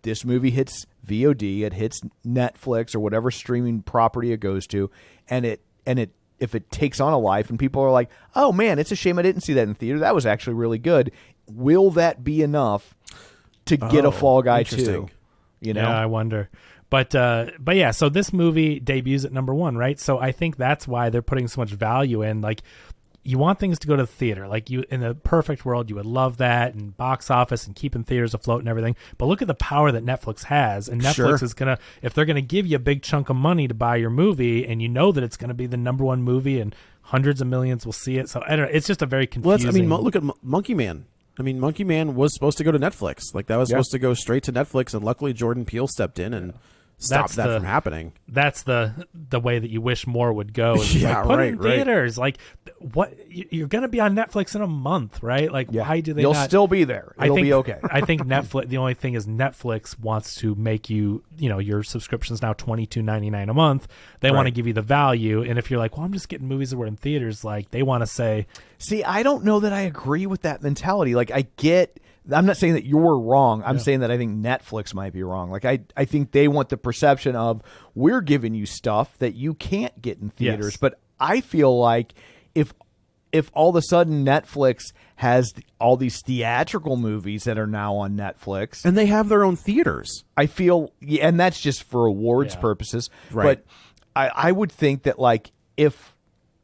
this movie hits VOD, it hits Netflix or whatever streaming property it goes to, and if it takes on a life, and people are like, oh man, it's a shame I didn't see that in theater. That was actually really good. Will that be enough to get a Fall Guy interesting. 2. You know, Yeah, I wonder. But yeah, so this movie debuts at number 1, right? So I think that's why they're putting so much value in. Like, you want things to go to the theater. Like, you, in the perfect world, you would love that, and box office and keeping theaters afloat and everything. But look at the power that Netflix has. And Netflix is going to, if they're going to give you a big chunk of money to buy your movie, and you know that it's going to be the number 1 movie and hundreds of millions will see it. So I don't know. It's just a very confusing. Look at Monkey Man. I mean, Monkey Man was supposed to go to Netflix. Like, that was supposed to go straight to Netflix, and luckily Jordan Peele stepped in and stopped that from happening. That's the way that you wish more would go. Is put it in theaters. Like, what, you're going to be on Netflix in a month, right? Like, why do they? You'll not? still be there. It'll be okay. I think Netflix. The only thing is Netflix wants to make you, your subscription's now $22.99 a month. They want to give you the value, and if you're like, well, I'm just getting movies that were in theaters, like, they want to say. See, I don't know that I agree with that mentality. Like, I'm not saying that you're wrong. I'm saying that I think Netflix might be wrong. Like, I think they want the perception of, we're giving you stuff that you can't get in theaters. Yes. But I feel like if all of a sudden Netflix has all these theatrical movies that are now on Netflix, and they have their own theaters, I feel, and that's just for awards purposes. Right. But I would think that, like, if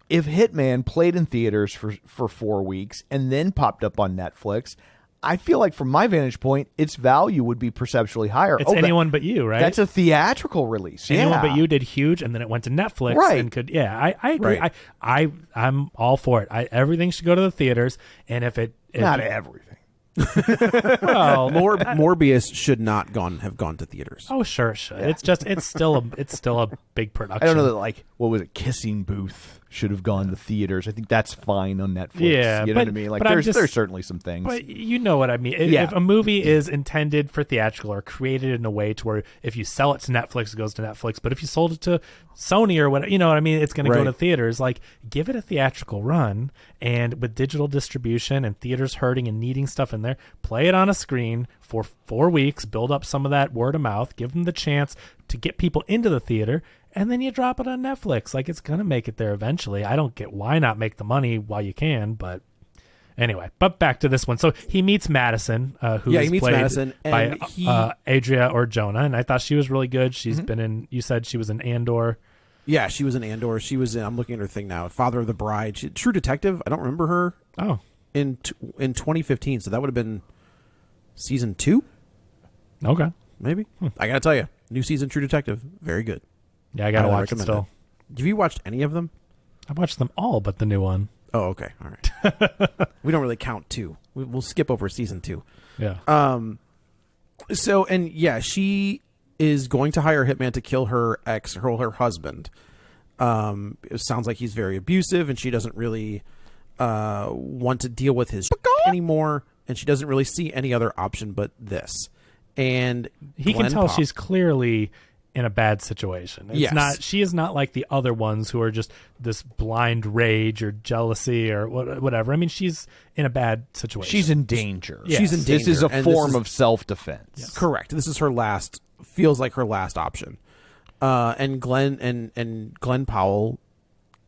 Hitman played in theaters for 4 weeks and then popped up on Netflix, I feel like, from my vantage point, its value would be perceptually higher. It's Anyone But You, right? That's a theatrical release. Anyone But You did huge, and then it went to Netflix. Right. And I agree. Right. I'm all for it. Everything should go to the theaters, and if not everything. Well, Morbius should not have gone to theaters. Oh, sure it should. Yeah. It's still a big production. I don't know that, like, what was it, Kissing Booth should have gone to theaters. I think that's fine on Netflix. Yeah, you know what I mean? Like, there's certainly some things. But you know what I mean. If a movie is intended for theatrical or created in a way to where if you sell it to Netflix, it goes to Netflix. But if you sold it to Sony or whatever, you know what I mean, it's going to go to theaters. Like, give it a theatrical run, and with digital distribution and theaters hurting and needing stuff in there, play it on a screen for 4 weeks, build up some of that word of mouth, give them the chance to get people into the theater, and then you drop it on Netflix. Like, it's going to make it there eventually. I don't get why not make the money while you can, but anyway. But back to this one. So he meets Madison, who is played Madison, by Adria Arjona, and I thought she was really good. She's been in, you said she was in Andor. Yeah, she was in Andor. She was in, I'm looking at her thing now, Father of the Bride. True Detective. I don't remember her. Oh. In 2015, so that would have been season 2? Okay. Maybe. I got to tell you, new season True Detective, very good. Yeah, I got to watch it still. Have you watched any of them? I watched them all but the new one. Oh, okay. All right. We don't really count 2. We'll skip over season 2. Yeah. So, and yeah, she is going to hire a hitman to kill her husband. It sounds like he's very abusive, and she doesn't really want to deal with his anymore, and she doesn't really see any other option but this. And he can tell she's clearly in a bad situation. She is not like the other ones who are just this blind rage or jealousy or whatever. I mean, she's in a bad situation. She's in danger. Yes. She's in danger. This is a form of self-defense. Yes. Correct. This is feels like her last option. And Glen Powell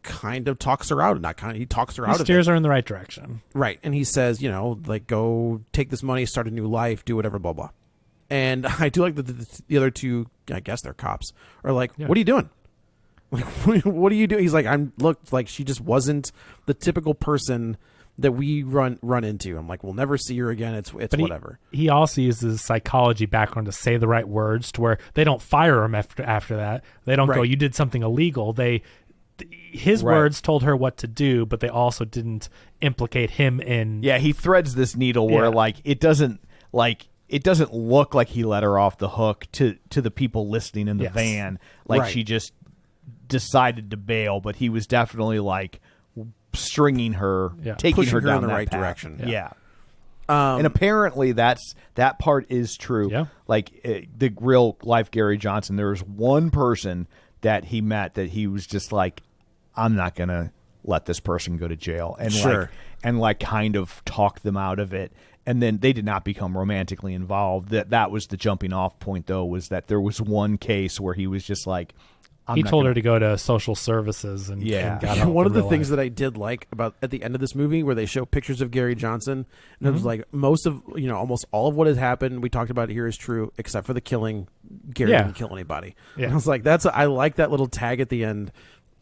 kind of talks her out. He talks her out of it. Steers her in the right direction. Right. And he says, like, go take this money, start a new life, do whatever, blah, blah. And I do like the other two, I guess they're cops, are like, what are you doing? Like, what are you doing? He's like, like, she just wasn't the typical person that we run into. I'm like, we'll never see her again. It's whatever. He also uses his psychology background to say the right words to where they don't fire him after that. They don't go, you did something illegal. His words told her what to do, but they also didn't implicate him in. Yeah, he threads this needle where it doesn't look like he let her off the hook to the people listening in the van. Like she just decided to bail, but he was definitely like stringing her, taking pushing her down in the that right path. direction. Yeah. And apparently that part is true. Yeah. Like the real life Gary Johnson, there was one person that he met that he was just like, I'm not going to let this person go to jail. And like kind of talk them out of it. And then they did not become romantically involved. That was the jumping off point, though, was that there was one case where he was just like, He told her to go to social services and got help one of in the real things life. that I did like about at the end of this movie where they show pictures of Gary Johnson, and it was like almost all of what has happened we talked about here is true except for the killing. Gary didn't kill anybody. Yeah. And I was like, I like that little tag at the end,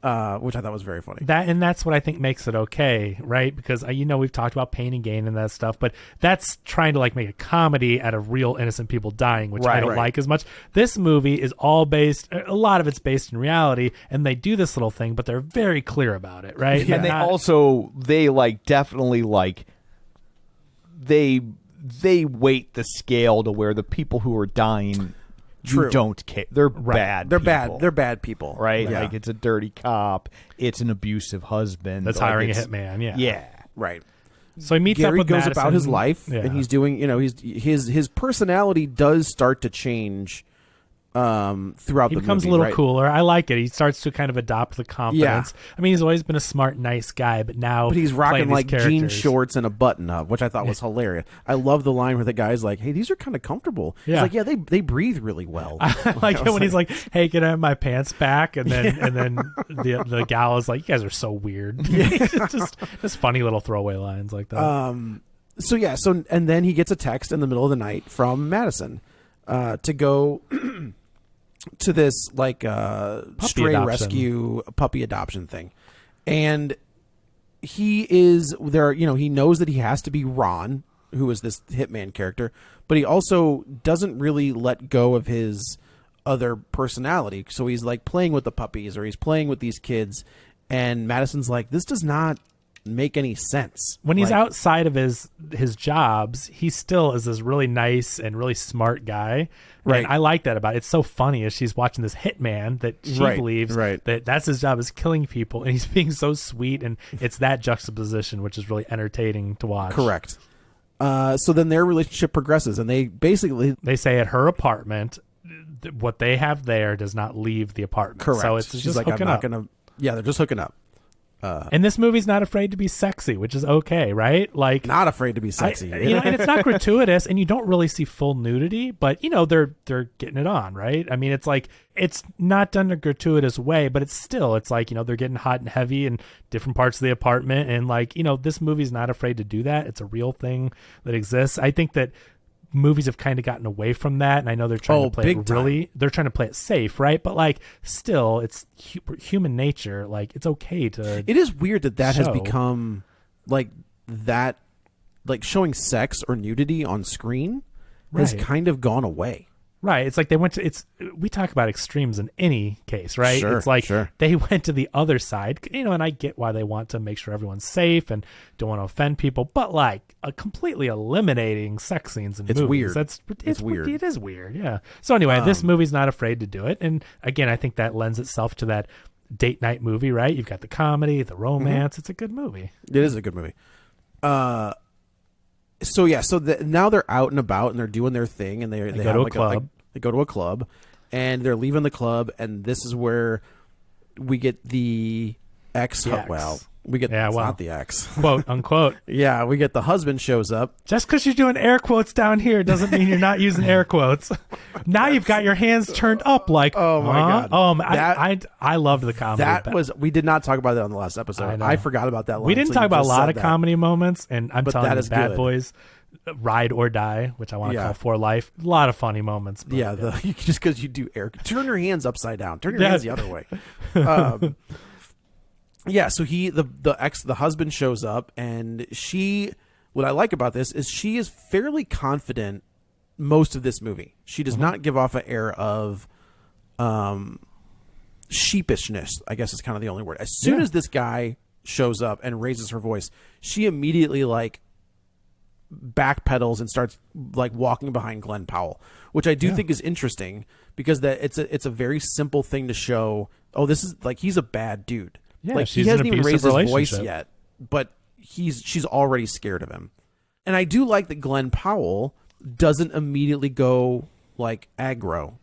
which I thought was very funny. That's what I think makes it okay, right? Because we've talked about pain and gain and that stuff, but that's trying to like make a comedy out of real innocent people dying, which I don't like as much. This movie is all a lot of it's based in reality, and they do this little thing, but they're very clear about it, right? Yeah. And they definitely they weight the scale to where the people who are dying. True. You don't care. They're bad. They're people, bad. They're bad people, right? Yeah. Like it's a dirty cop. It's an abusive husband that's hiring a hitman. Yeah, right. So he meets Gary up with goes Madison. about his life, Yeah. and he's doing. His personality does start to change throughout the movie. He becomes a little right? cooler. I like it. He starts to kind of adopt the confidence. Yeah. I mean, he's always been a smart, nice guy, but he's rocking like jean shorts and a button up, which I thought was hilarious. I love the line where the guy's like, "Hey, these are kind of comfortable." Yeah. He's like, "Yeah, they breathe really well." I like it when he's like, "Hey, can I have my pants back?" And then the gal is like, "You guys are so weird." just funny little throwaway lines like that. So and then he gets a text in the middle of the night from Madison to go to this stray adoption. rescue puppy adoption thing, and he is there. He knows that he has to be Ron, who is this hitman character, but he also doesn't really let go of his other personality. So he's like playing with the puppies, or he's playing with these kids, and Madison's like, "This does not make any sense." When he's outside of his jobs, he still is this really nice and really smart guy. Right. And I like that about it. It's so funny as she's watching this hitman that she believes that that's his job is killing people, and he's being so sweet, and it's that juxtaposition which is really entertaining to watch. Correct. So then their relationship progresses, and they say at her apartment, what they have there does not leave the apartment. Correct. So it's She's just like, hooking "I'm not up. gonna." Yeah, they're just hooking up. And this movie's not afraid to be sexy, which is okay, right? Like, Not afraid to be sexy. and it's not gratuitous, and you don't really see full nudity, but they're getting it on, right? I mean, it's like it's not done in a gratuitous way, but it's like they're getting hot and heavy in different parts of the apartment, and this movie's not afraid to do that. It's a real thing that exists. I think that movies have kind of gotten away from that, and I know they're trying to play it they're trying to play it safe, right? But still, it's human nature. It's okay to. It is weird that has show. become that, showing sex or nudity on screen has Right. kind of gone away. Right. It's like they went to we talk about extremes in any case, right? Sure, it's like sure. they went to the other side, and I get why they want to make sure everyone's safe and don't want to offend people, but completely eliminating sex scenes in It's movies. weird. It's weird. It is weird. Yeah. So anyway, this movie's not afraid to do it. And again, I think that lends itself to that date night movie, right? You've got the comedy, the romance. It's a good movie. It is a good movie. So now they're out and about and they're doing their thing, and they go have to a club. They go to a club, and they're leaving the club, and this is where we get the ex. The ex. Well, we get Yeah, it's well. not the ex. Quote unquote. Yeah, we get the husband shows up. Just because you're doing air quotes down here doesn't mean you're not using air quotes. Now you've got your hands turned up like, Oh, my God. Oh, I loved the comedy. We did not talk about that on the last episode. know. I forgot about that line. We didn't so talk you about a just lot said of that. comedy moments, and I'm But telling that you, is Bad good. Boys, Ride or Die, which I want to Yeah. call For Life. A lot of funny moments. But Yeah, just because you do air, turn your hands upside down, turn your Yeah. hands the other way. Yeah, so the husband shows up, and she. What I like about this is she is fairly confident most of this movie. She does not give off an air of sheepishness, I guess is kind of the only word. As soon as this guy shows up and raises her voice, she immediately backpedals and starts walking behind Glen Powell, which I do think is interesting because it's a very simple thing to show. Oh, this is he's a bad dude. Yeah, He she's in hasn't an even raised abusive his voice relationship. yet, but she's already scared of him. And I do like that Glen Powell doesn't immediately go aggro,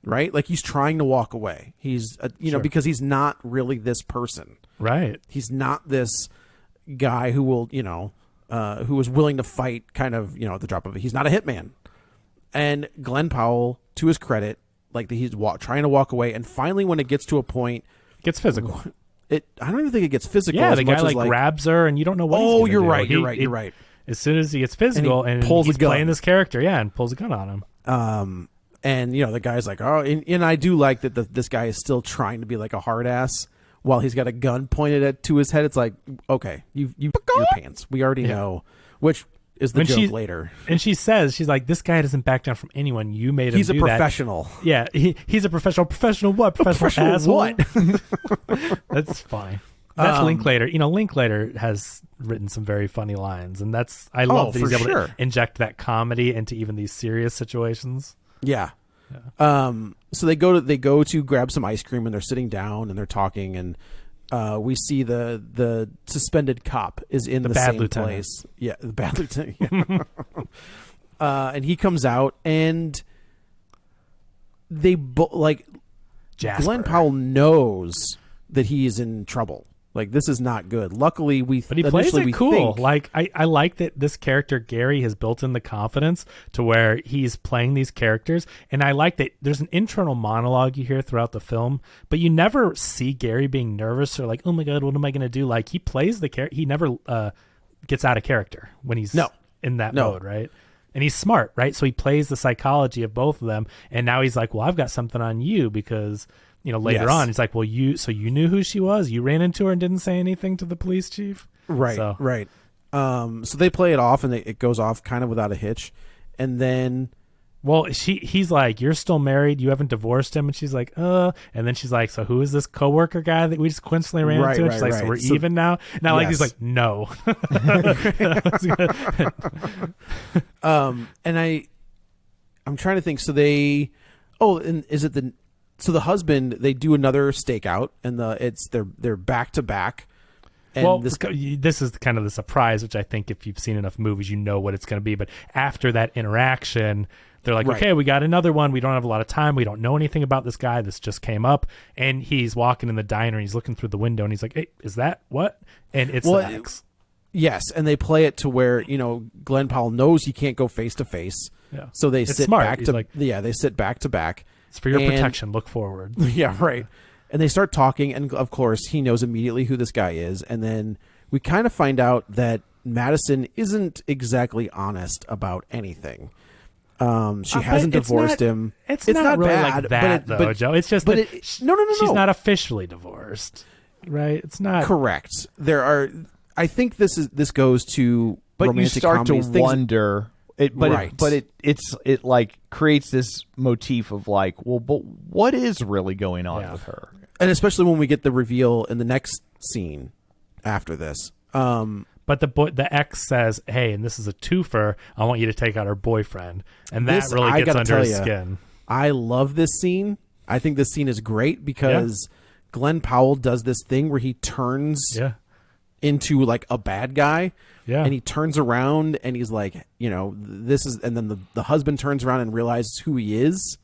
right? He's trying to walk away. He's because he's not really this person. Right. He's not this guy who will who is willing to fight kind of at the drop of it. He's not a hitman. And Glen Powell, to his credit, like he's trying to walk away, and finally when it gets to a point, gets physical. I don't even think it gets physical. Yeah, as the much guy as grabs her, and you don't know what. Oh, he's you're do. right. You're right. As soon as he gets physical, and pulls he's a gun. playing this character, and pulls a gun on him. And the guy's like, oh, and I do like that this guy is still trying to be like a hard ass while he's got a gun pointed to his head. It's like, okay, you your pants. We already know, which is the joke later. And she says, she's like, this guy doesn't back down from anyone. You made him. He's do a professional. That. Yeah, he's a professional. Professional what? Professional asshole. What? That's fine. That's Linklater. Linklater has written some very funny lines, and I love that he's able to inject that comedy into even these serious situations. Yeah. So they go to grab some ice cream, and they're sitting down and they're talking, and we see the suspended cop is in the same lieutenant. place. Yeah, the bad lieutenant. Yeah. And he comes out, and they Jasper. Glen Powell knows that he is in trouble. Like, this is not good. Luckily, but he plays it cool. Like, I like that this character Gary has built in the confidence to where he's playing these characters, and I like that there's an internal monologue you hear throughout the film, but you never see Gary being nervous or like, oh my god, what am I going to do? Like, he plays the character. He never gets out of character when he's in that mode, right? And he's smart, right? So he plays the psychology of both of them, and now he's like, well, I've got something on you because. Later on, he's like, well, you knew who she was? You ran into her and didn't say anything to the police chief? Right, right. So they play it off, and it goes off kind of without a hitch. And then... Well, he's like, you're still married? You haven't divorced him? And she's like, And then she's like, so who is this coworker guy that we just coincidentally ran into? And she's like, so we're even now? Now, he's like, no. And I'm trying to think. So they... Oh, and is it the... So the husband, they do another stakeout, and they're back to back. And this is kind of the surprise, which I think if you've seen enough movies, you know what it's going to be. But after that interaction, they're like, okay, we got another one. We don't have a lot of time. We don't know anything about this guy. This just came up, and he's walking in the diner. And he's looking through the window, and he's like, hey, is that what? And it's the ex. Yes, and they play it to where Glen Powell knows he can't go face to face. Yeah, so they sit smart. back to they sit back to back. It's for your protection. Look forward. Yeah, right. And they start talking, and of course, he knows immediately who this guy is. And then we kind of find out that Madison isn't exactly honest about anything. She hasn't divorced him. It's not really bad, like that, though, Joe. It's just that no. She's not officially divorced, right? It's not correct. I think this goes to but you start comedies, to wonder. It like creates this motif of like, well, but what is really going on with her? And especially when we get the reveal in the next scene after this. But the ex says, hey, and this is a twofer, I want you to take out her boyfriend. And that really gets under his skin. I love this scene. I think this scene is great because Glen Powell does this thing where he turns into like a bad guy. Yeah. And he turns around and he's like, this is, and then the husband turns around and realizes who he is.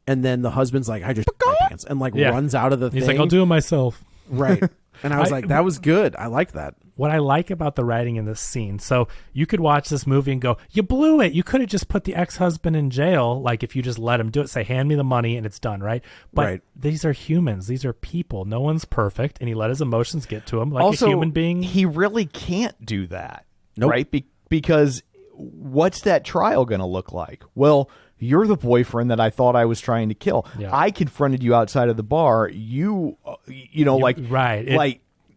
And then the husband's like, I just my pants, and like runs out of the thing. He's like, I'll do it myself. Right. And I was like, that was good. I liked that. What I like about the writing in this scene, so you could watch this movie and go, you blew it. You could have just put the ex-husband in jail. Like if you just let him do it, say, hand me the money and it's done, right? But these are humans. These are people. No one's perfect. And he let his emotions get to him like also, a human being. He really can't do that, right? Because what's that trial going to look like? Well, you're the boyfriend that I thought I was trying to kill. Yeah. I confronted you outside of the bar.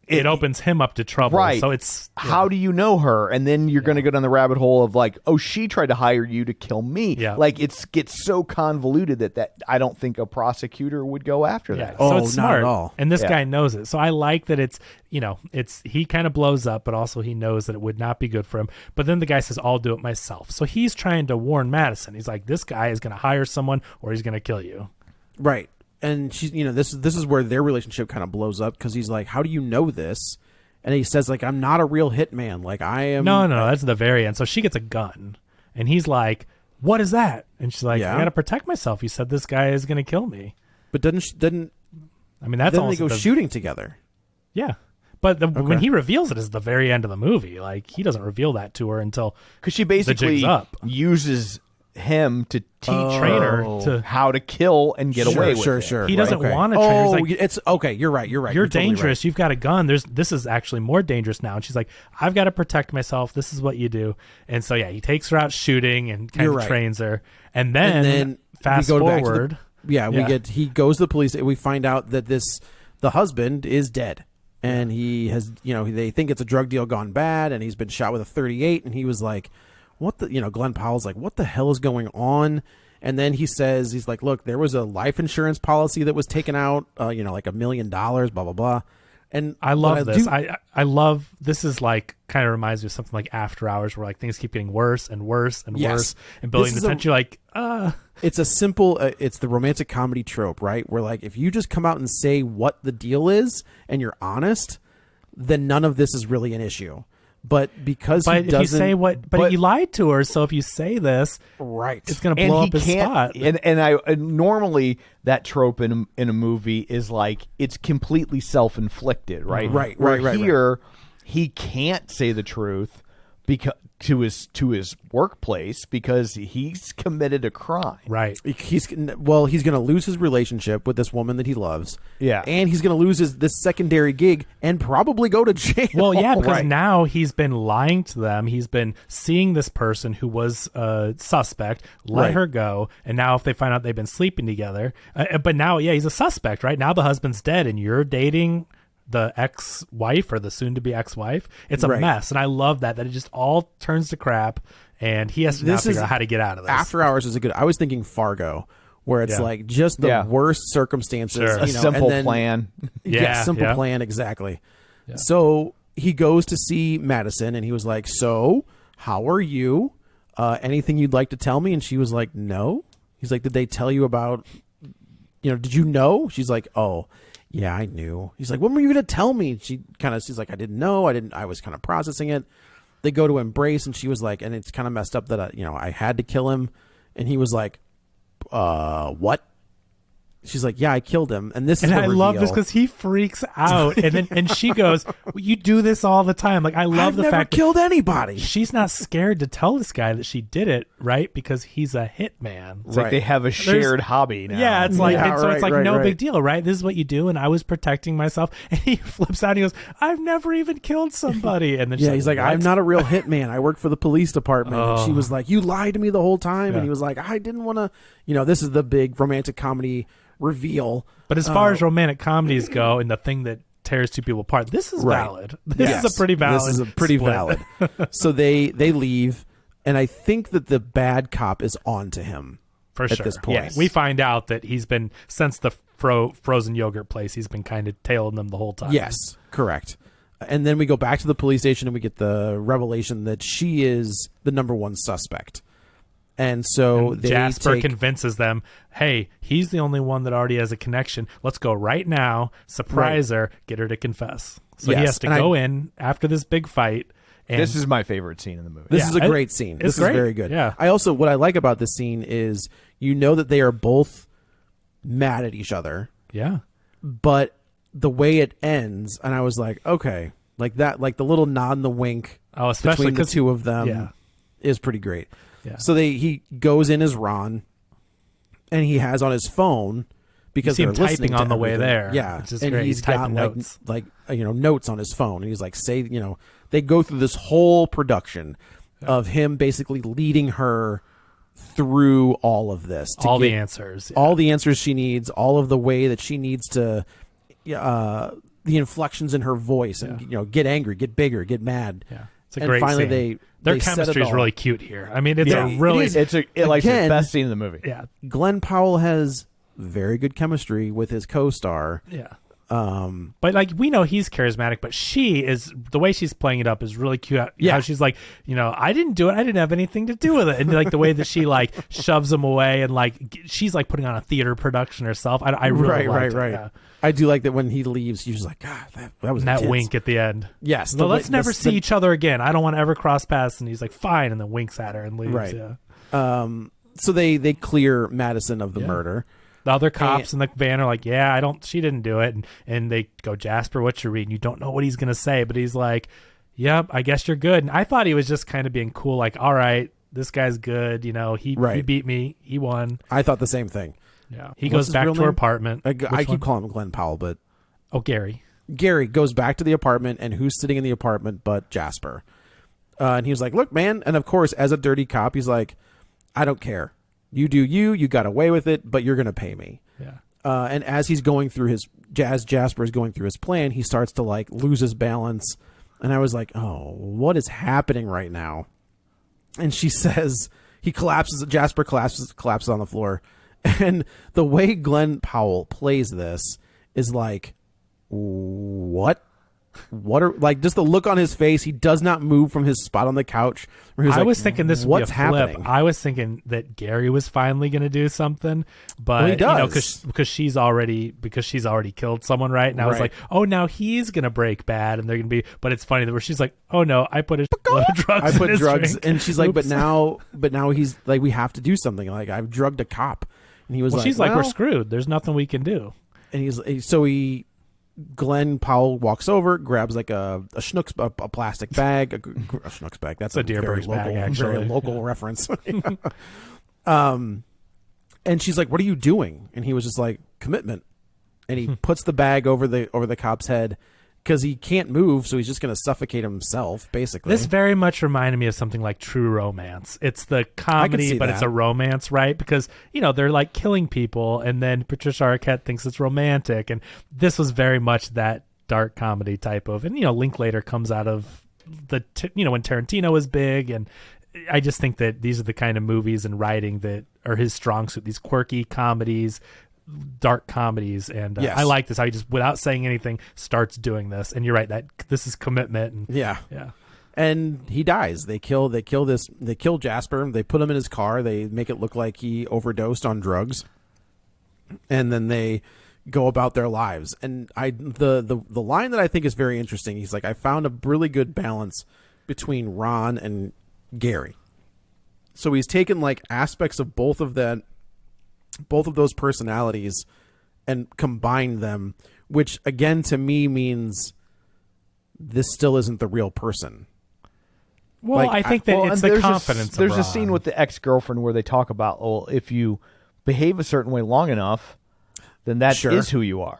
It opens him up to trouble. Right. So it's how do you know her? And then you're going to go down the rabbit hole of like, oh, she tried to hire you to kill me. Yeah. Like it gets so convoluted that I don't think a prosecutor would go after that. So it's smart. Not at all. And this guy knows it. So I like that it's he kind of blows up, but also he knows that it would not be good for him. But then the guy says, I'll do it myself. So he's trying to warn Madison. He's like, this guy is going to hire someone or he's going to kill you. Right. And she's, this is where their relationship kind of blows up because he's like, how do you know this? And he says, like, I'm not a real hitman. Like, I am. No, that's the very end. So she gets a gun and he's like, what is that? And she's like, I got to protect myself. You said this guy is going to kill me. But that's then they go shooting together. Yeah. But when he reveals it is the very end of the movie. Like, he doesn't reveal that to her until because she basically up. uses him to teach train her her to how to kill and get away with it. Sure. He doesn't want to train. He's like, it's okay. You're right. You're You're totally dangerous. right. You've got a gun. This is actually more dangerous now. And she's like, I've got to protect myself. This is what you do. And so he takes her out shooting and kind of trains her. And then fast we go back to forward. he goes to the police, and we find out that the husband is dead. And he has, they think it's a drug deal gone bad, and he's been shot with a $38. And he was like, what the, Glen Powell's like, what the hell is going on? And then he's like, look, there was a life insurance policy that was taken out, like $1 million, blah, blah, blah. And I love this. I love, this is like, kind of reminds me of something like After Hours, where like things keep getting worse and worse and worse and building the tension. You're like, It's a simple, it's the romantic comedy trope, right? Where like, if you just come out and say what the deal is and you're honest, then none of this is really an issue. But because he doesn't, if you say but he lied to her, so if you say this, right, it's going to blow up his spot. And normally that trope in a movie is like it's completely self-inflicted, right? Right. Here, he can't say the truth because to his workplace because he's committed a crime. Right. He's going to lose his relationship with this woman that he loves. Yeah. And he's going to lose this secondary gig and probably go to jail. Well, yeah, because now he's been lying to them. He's been seeing this person who was a suspect, let her go, and now if they find out they've been sleeping together, but now, he's a suspect, right? Now the husband's dead and you're dating the ex-wife or the soon-to-be ex-wife. It's a mess, and I love that it just all turns to crap, and he has to now figure out how to get out of this. After Hours is a good. I was thinking Fargo, where it's like just the worst circumstances. Sure. A simple plan. Simple plan, exactly. Yeah. So he goes to see Madison, and he was like, "So, how are you? Anything you'd like to tell me?" And she was like, "No." He's like, "Did they tell you about? Did you know?" She's like, "Oh." Yeah, I knew. He's like, when were you going to tell me? She's like, I didn't know. I was kind of processing it. They go to embrace, and she was like, and it's kind of messed up that, I had to kill him. And he was like, what? She's like, yeah, I killed him. And this is the reveal. Love this because he freaks out. And she goes, well, you do this all the time. Like, I love the fact I've never killed anybody. She's not scared to tell this guy that she did it, right? Because he's a hitman. It's like they have a shared hobby now. Yeah, it's like, no big deal, right? This is what you do, and I was protecting myself. And he flips out and he goes, I've never even killed somebody. And then he's like, I'm not a real hitman. I work for the police department. And she was like, you lied to me the whole time. And he was like, I didn't want to, this is the big romantic comedy reveal. But as far as romantic comedies go, and the thing that tears two people apart, this is valid. This is a pretty valid. This is a pretty split. valid. So they leave, and I think that the bad cop is on to him for at sure. this point. Yes. We find out that he's been, since the frozen yogurt place, he's been kind of tailing them the whole time. Yes, correct. And then we go back to the police station, and we get the revelation that she is the number one suspect. And so Jasper convinces them, hey, he's the only one that already has a connection. Let's go right now, surprise her, get her to confess. So he has to go in after this big fight. And this is my favorite scene in the movie. This is a great scene. This is very good. Yeah. What I like about this scene is that they are both mad at each other. Yeah. But the way it ends, and I was like, okay, like that, like the little nod and the wink especially between the two of them is pretty great. Yeah. So he goes in as Ron, and he has on his phone because they're listening on to the way everything. there. Yeah, which is and great. he's got notes. notes on his phone, and he's like, they go through this whole production of him basically leading her through all of this, all the answers, all the answers she needs, all of the way that she needs to, the inflections in her voice, and get angry, get bigger, get mad. Yeah. It's a great finally scene. Their chemistry is really cute here. I mean, it's the best scene in the movie. Yeah. Glen Powell has very good chemistry with his co-star. Yeah. But like, we know he's charismatic, but the way she's playing it up is really cute. Yeah. How she's like, I didn't do it. I didn't have anything to do with it. And like the way that she like shoves him away, and like she's like putting on a theater production herself. I really liked it. Yeah. I do like that when he leaves, she's like, God, that was that intense. wink at the end. Yes. Well, let's never see each other again. I don't want to ever cross paths. And he's like, fine, and then winks at her and leaves. Right. Yeah. So they clear Madison of the murder. The other cops in the van are like, she didn't do it. And they go, Jasper, what you reading? You don't know what he's going to say, but he's like, yep, I guess you're good. And I thought he was just kind of being cool. Like, all right, This guy's good. You know, he Right. beat me. He won. I thought the same thing. Yeah. He What's goes his back real to her name? apartment. I Which keep one? calling him Glen Powell, but Oh, Gary. Gary goes back to the apartment, and who's sitting in the apartment but Jasper? And he was like, look, man. And of course, as a dirty cop, he's like, I don't care. You do you. You got away with it, but you're going to pay me. Yeah. And as he's going through as Jasper is going through his plan, he starts to like lose his balance. And I was like, oh, what is happening right now? And she says, Jasper collapses on the floor. And the way Glen Powell plays this is like, what are, like, just the look on his face. He does not move from his spot on the couch. Where I was thinking this would what's be a flip. happening? I was thinking that Gary was finally going to do something, but Well, he you know, does. because she's already killed someone, right? And I was Right. like, oh, now he's going to break bad, and they're going to be. But it's funny that where she's like, oh no, I put a load of drugs. I put in his drugs, drink. and she's like, Oops. but now he's like, we have to do something. Like, I've drugged a cop, and he was Well, like, she's like, we're well, screwed. There's nothing we can do. and Glen Powell walks over, grabs like a Schnucks, a plastic bag, a Schnucks bag. That's a a very Deerberg's local, bag, actually. very local reference. And she's like, "What are you doing?" And he was just like, "Commitment." And he puts the bag over the cop's head because he can't move, so he's just going to suffocate himself, basically. This very much reminded me of something like True Romance. It's the comedy, see but that. it's a romance, right? Because, you know, they're like killing people, and then Patricia Arquette thinks it's romantic. And this was very much that dark comedy type of, and, you know, Linklater comes out of when Tarantino was big. And I just think that these are the kind of movies and writing that are his strong suit, these quirky comedies, dark comedies. And Yes. I like this how he just, without saying anything, starts doing this. And you're right, that this is commitment. And yeah. yeah. And he dies. They kill Jasper. They put him in his car. They make it look like he overdosed on drugs. And then they go about their lives. And the line that I think is very interesting, he's like, I found a really good balance between Ron and Gary. So he's taken like aspects of both of those personalities and combined them, which again to me means this still isn't the real person. Well, Like, I think that it's the confidence. There's of a scene Ron. with the ex-girlfriend where they talk about, well, if you behave a certain way long enough, then that is Sure. who you are,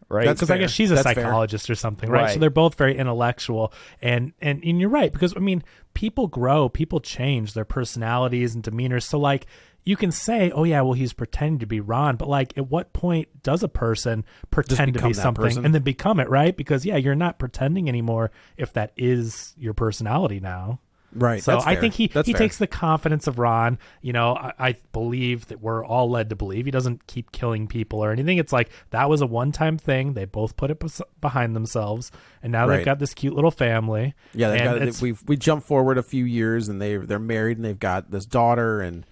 right? That's because I fair. guess she's a That's fair. psychologist or something, right? So Right. they're both very intellectual, and you're right, because I mean, people grow, people change their personalities and demeanors. So like, you can say, oh yeah, well, he's pretending to be Ron, but like, at what point does a person pretend to become be that something person? and then become it, right? Because yeah, you're not pretending anymore if that is your personality now. Right. So That's I fair. think he That's fair. takes the confidence of Ron. You know, I believe that we're all led to believe he doesn't keep killing people or anything. It's like that was a one-time thing. They both put it behind themselves, and now Right. they've got this cute little family. Yeah, and we jump forward a few years, and they're married, and they've got this daughter, and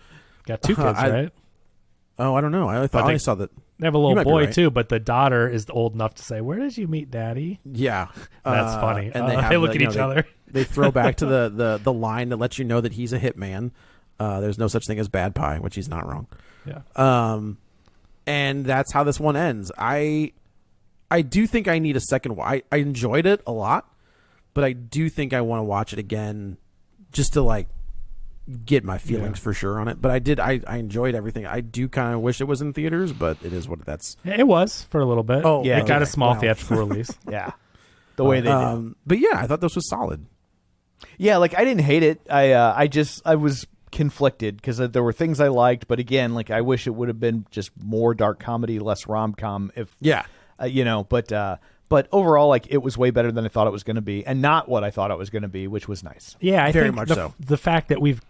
got two kids, right? I don't know. I thought I saw that. They have a You little might be boy right. too, but the daughter is old enough to say, "Where did you meet Daddy?" Yeah, That's funny. And They look at each other. They throw back to the line that lets you know that he's a hitman. There's no such thing as bad pie, which he's not wrong. Yeah. And that's how this one ends. I do think I need a second. I enjoyed it a lot, but I do think I want to watch it again just to like get my feelings for sure on it. But I enjoyed everything. I do kind of wish it was in theaters, but it is what that's. It was for a little bit. Oh, yeah, it got a okay. small Wow. theatrical release. Yeah, the way they did. But yeah, I thought this was solid. Yeah, like I didn't hate it. I was conflicted because there were things I liked, but again, like I wish it would have been just more dark comedy, less rom-com. If Yeah. But overall, like it was way better than I thought it was going to be, and not what I thought it was going to be, which was nice. Yeah, I Very think much the, so. the fact that we've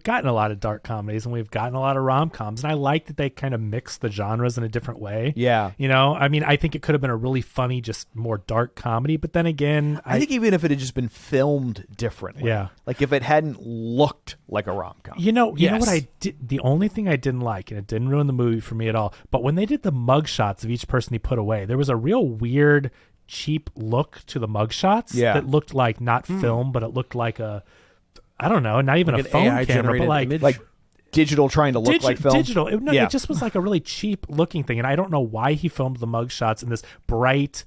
gotten a lot of dark comedies and we've gotten a lot of rom-coms, and I like that they kind of mix the genres in a different way. Yeah. You know, I mean, I think it could have been a really funny, just more dark comedy, but then again, I think even if it had just been filmed differently, Yeah. like if it hadn't looked like a rom-com. You know Yes. what I did? The only thing I didn't like, and it didn't ruin the movie for me at all, but when they did the mug shots of each person he put away, there was a real weird, cheap look to the mug shots that looked like not film, but it looked like I don't know, not even Like a an phone AI camera, but generated image? Like digital trying to look like film. digital. Yeah. It just was like a really cheap looking thing, and I don't know why he filmed the mug shots in this bright,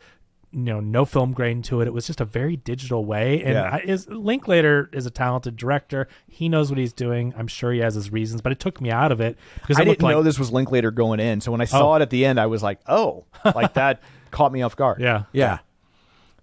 no film grain to it. It was just a very digital way. And Yeah. Linklater is a talented director. He knows what he's doing. I'm sure he has his reasons, but it took me out of it because I didn't know this was Linklater going in. So when I saw it at the end, I was like, oh, like that caught me off guard. Yeah.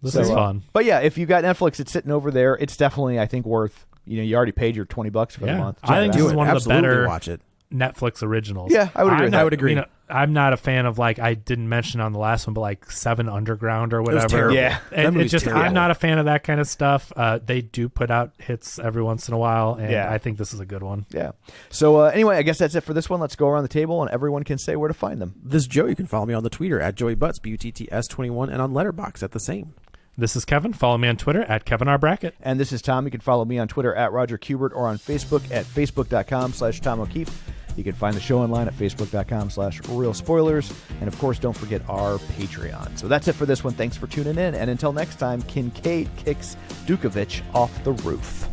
This is fun. But yeah, if you got Netflix, it's sitting over there. It's definitely, I think, worth, you already paid your $20 for the month. I think this is one of the Absolutely better watch it. Netflix originals. Yeah, I would agree with that. I would agree. I'm not a fan of I didn't mention on the last one, but Seven Underground or whatever. terrible. Yeah. That And movie's terrible. I'm not a fan of that kind of stuff. They do put out hits every once in a while, and I think this is a good one. Yeah. So anyway, I guess that's it for this one. Let's go around the table and everyone can say where to find them. This is Joe. You can follow me on the Twitter at JoeyButts, BUTTS21, and on Letterboxd at the same. This is Kevin. Follow me on Twitter at KevinRBrackett. And this is Tom. You can follow me on Twitter at Roger Kubert or on Facebook at facebook.com/Tom O'Keefe. You can find the show online at facebook.com/Real Spoilers. And of course, don't forget our Patreon. So that's it for this one. Thanks for tuning in. And until next time, Kincaid kicks Dukovic off the roof.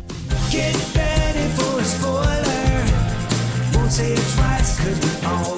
Get ready for a spoiler. Won't say it twice, 'cause we all